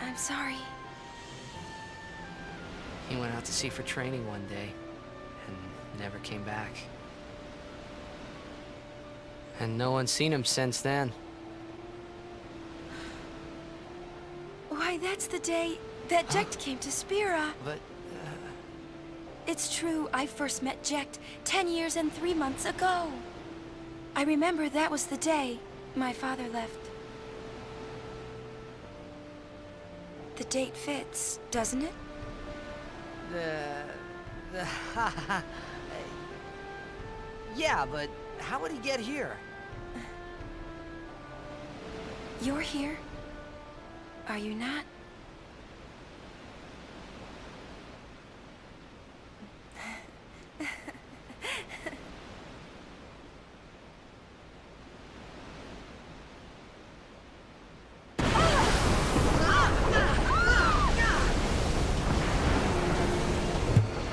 Q: I'm sorry.
P: He went out to sea for training one day, and never came back. And no one's seen him since then.
Q: Why, that's the day that Jecht came to Spira.
P: But,
Q: It's true, I first met Jecht 10 years and 3 months ago. I remember that was the day my father left. The date fits, doesn't it?
P: Yeah, but how would he get here?
Q: You're here? Are you not?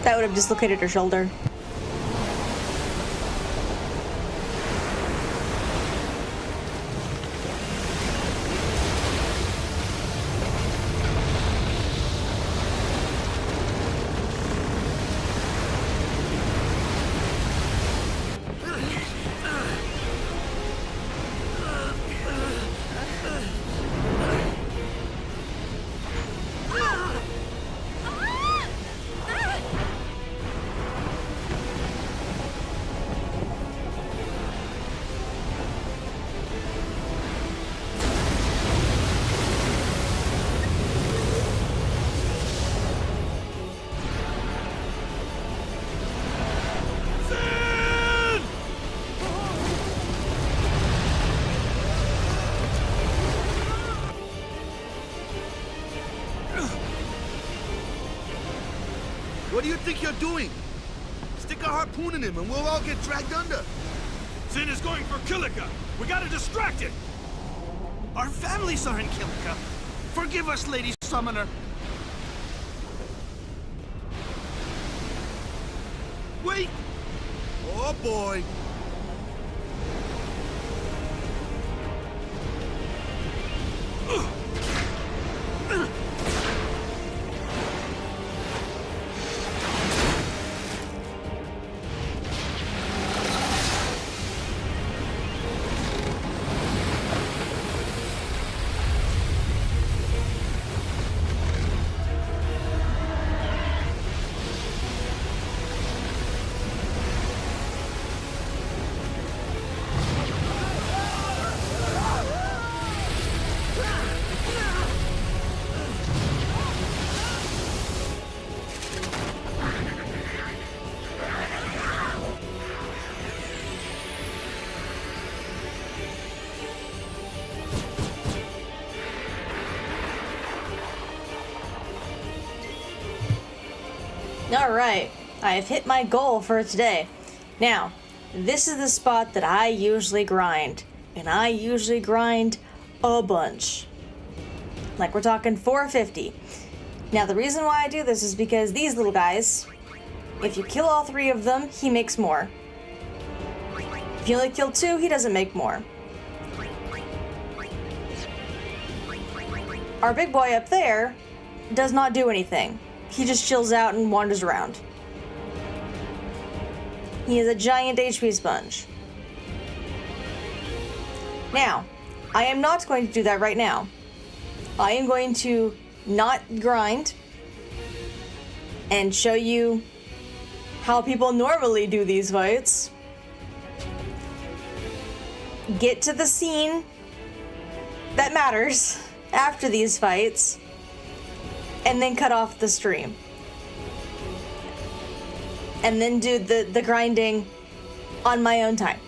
A: That would have dislocated her shoulder.
G: What do you think you're doing? Stick a harpoon in him and we'll all get dragged under.
F: Sin is going for Kilika. We gotta distract it. Our families are in Kilika. Forgive us, Lady Summoner.
G: Wait! Oh boy!
A: Alright, I have hit my goal for today. Now, this is the spot that I usually grind. And I usually grind a bunch. Like, we're talking 450. Now, the reason why I do this is because these little guys, if you kill all 3 of them, he makes more. If you only kill 2, he doesn't make more. Our big boy up there does not do anything. He just chills out and wanders around. He is a giant HP sponge. Now, I am not going to do that right now. I am going to not grind and show you how people normally do these fights. Get to the scene that matters after these fights, and then cut off the stream. And then do the grinding on my own time.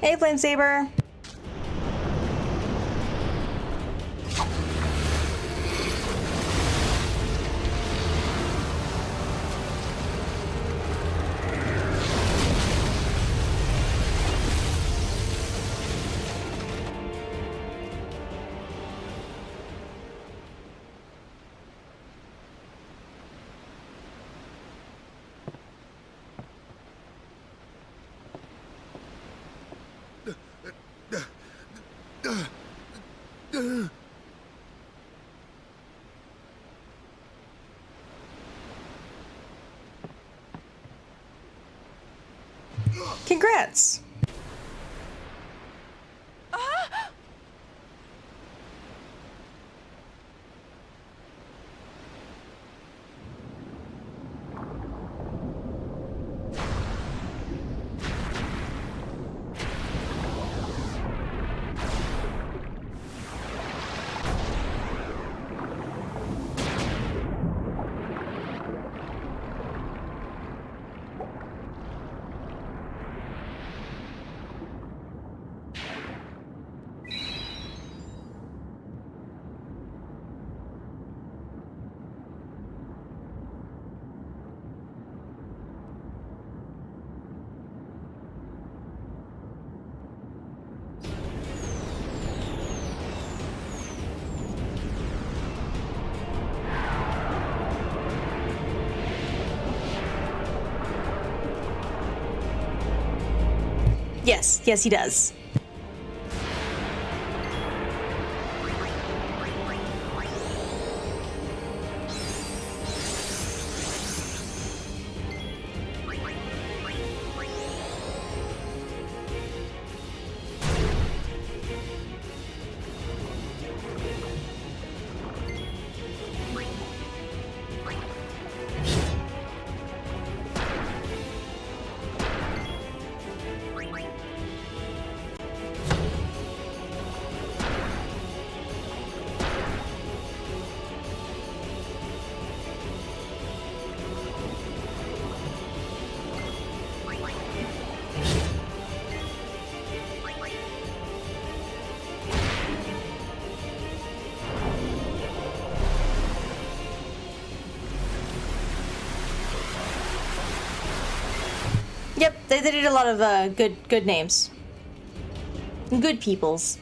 A: Hey, Flame Saber. Congrats! Yes, yes, he does. Yep, they did a lot of good names. Good peoples.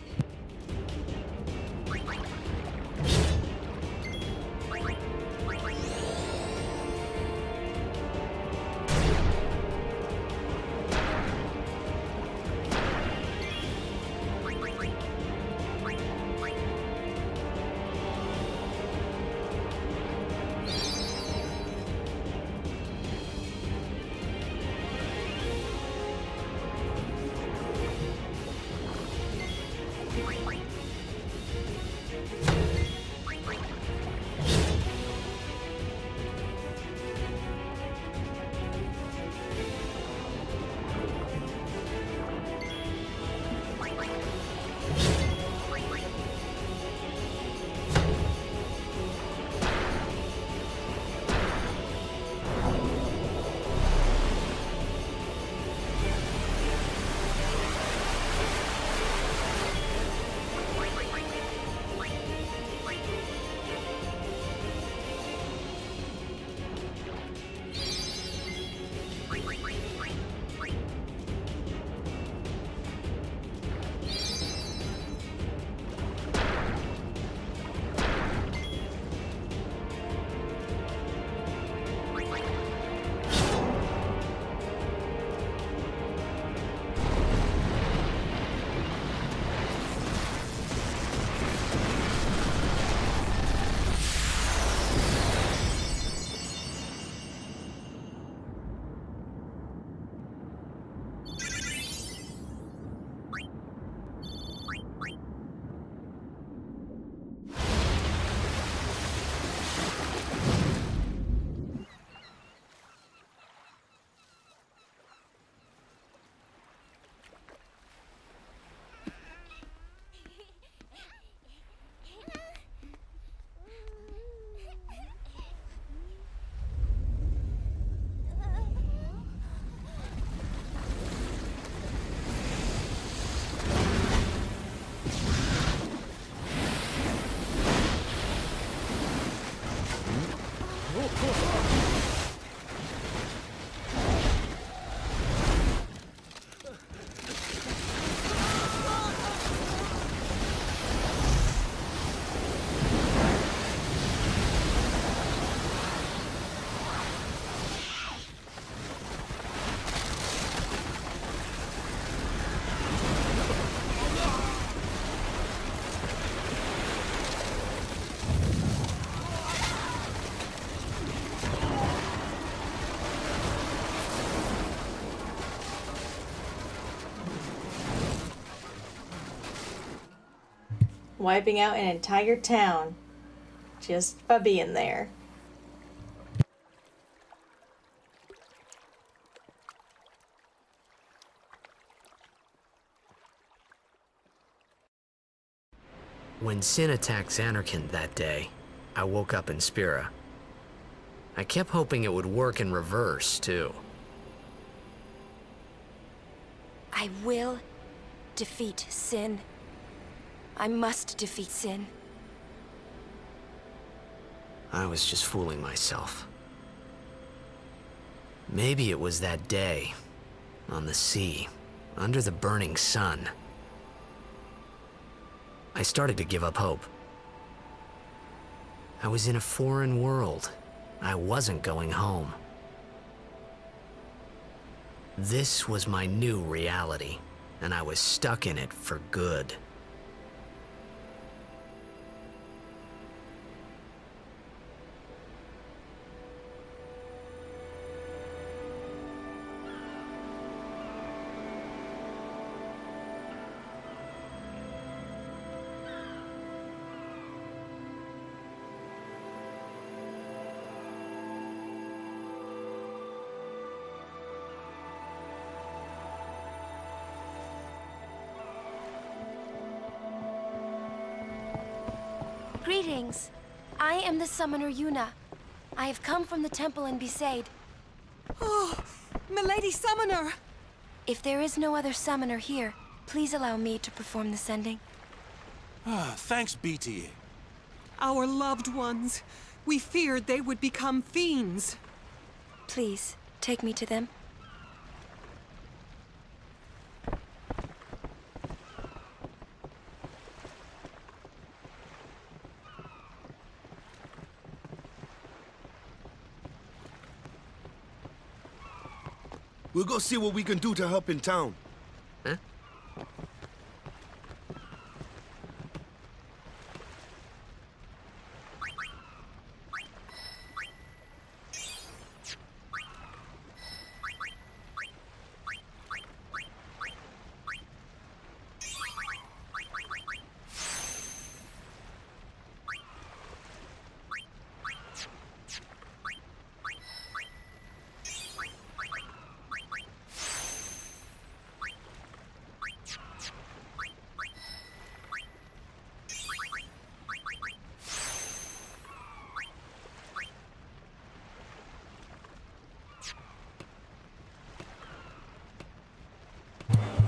A: wiping out an entire town just by being there.
B: When Sin attacked Zanarkand that day, I woke up in Spira. I kept hoping it would work in reverse, too.
Q: I will defeat Sin. I must defeat Sin.
B: I was just fooling myself. Maybe it was that day, on the sea, under the burning sun. I started to give up hope. I was in a foreign world. I wasn't going home. This was my new reality, and I was stuck in it for good.
Q: Greetings. I am the summoner Yuna. I have come from the temple in Besaid.
T: Oh, Milady Summoner!
Q: If there is no other summoner here, please allow me to perform the sending.
H: Thanks, BT.
T: Our loved ones. We feared they would become fiends.
Q: Please, take me to them.
G: We'll go see what we can do to help in town.
B: Huh?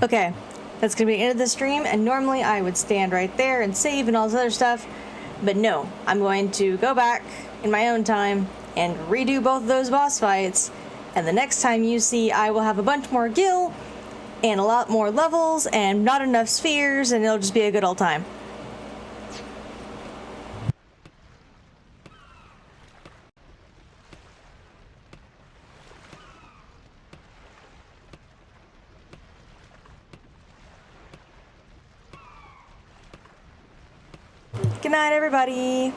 A: Okay, that's gonna be the end of the stream, and normally I would stand right there and save and all this other stuff, but no, I'm going to go back in my own time and redo both of those boss fights, and the next time you see, I will have a bunch more gil, and a lot more levels, and not enough spheres, and it'll just be a good old time. Good night, everybody.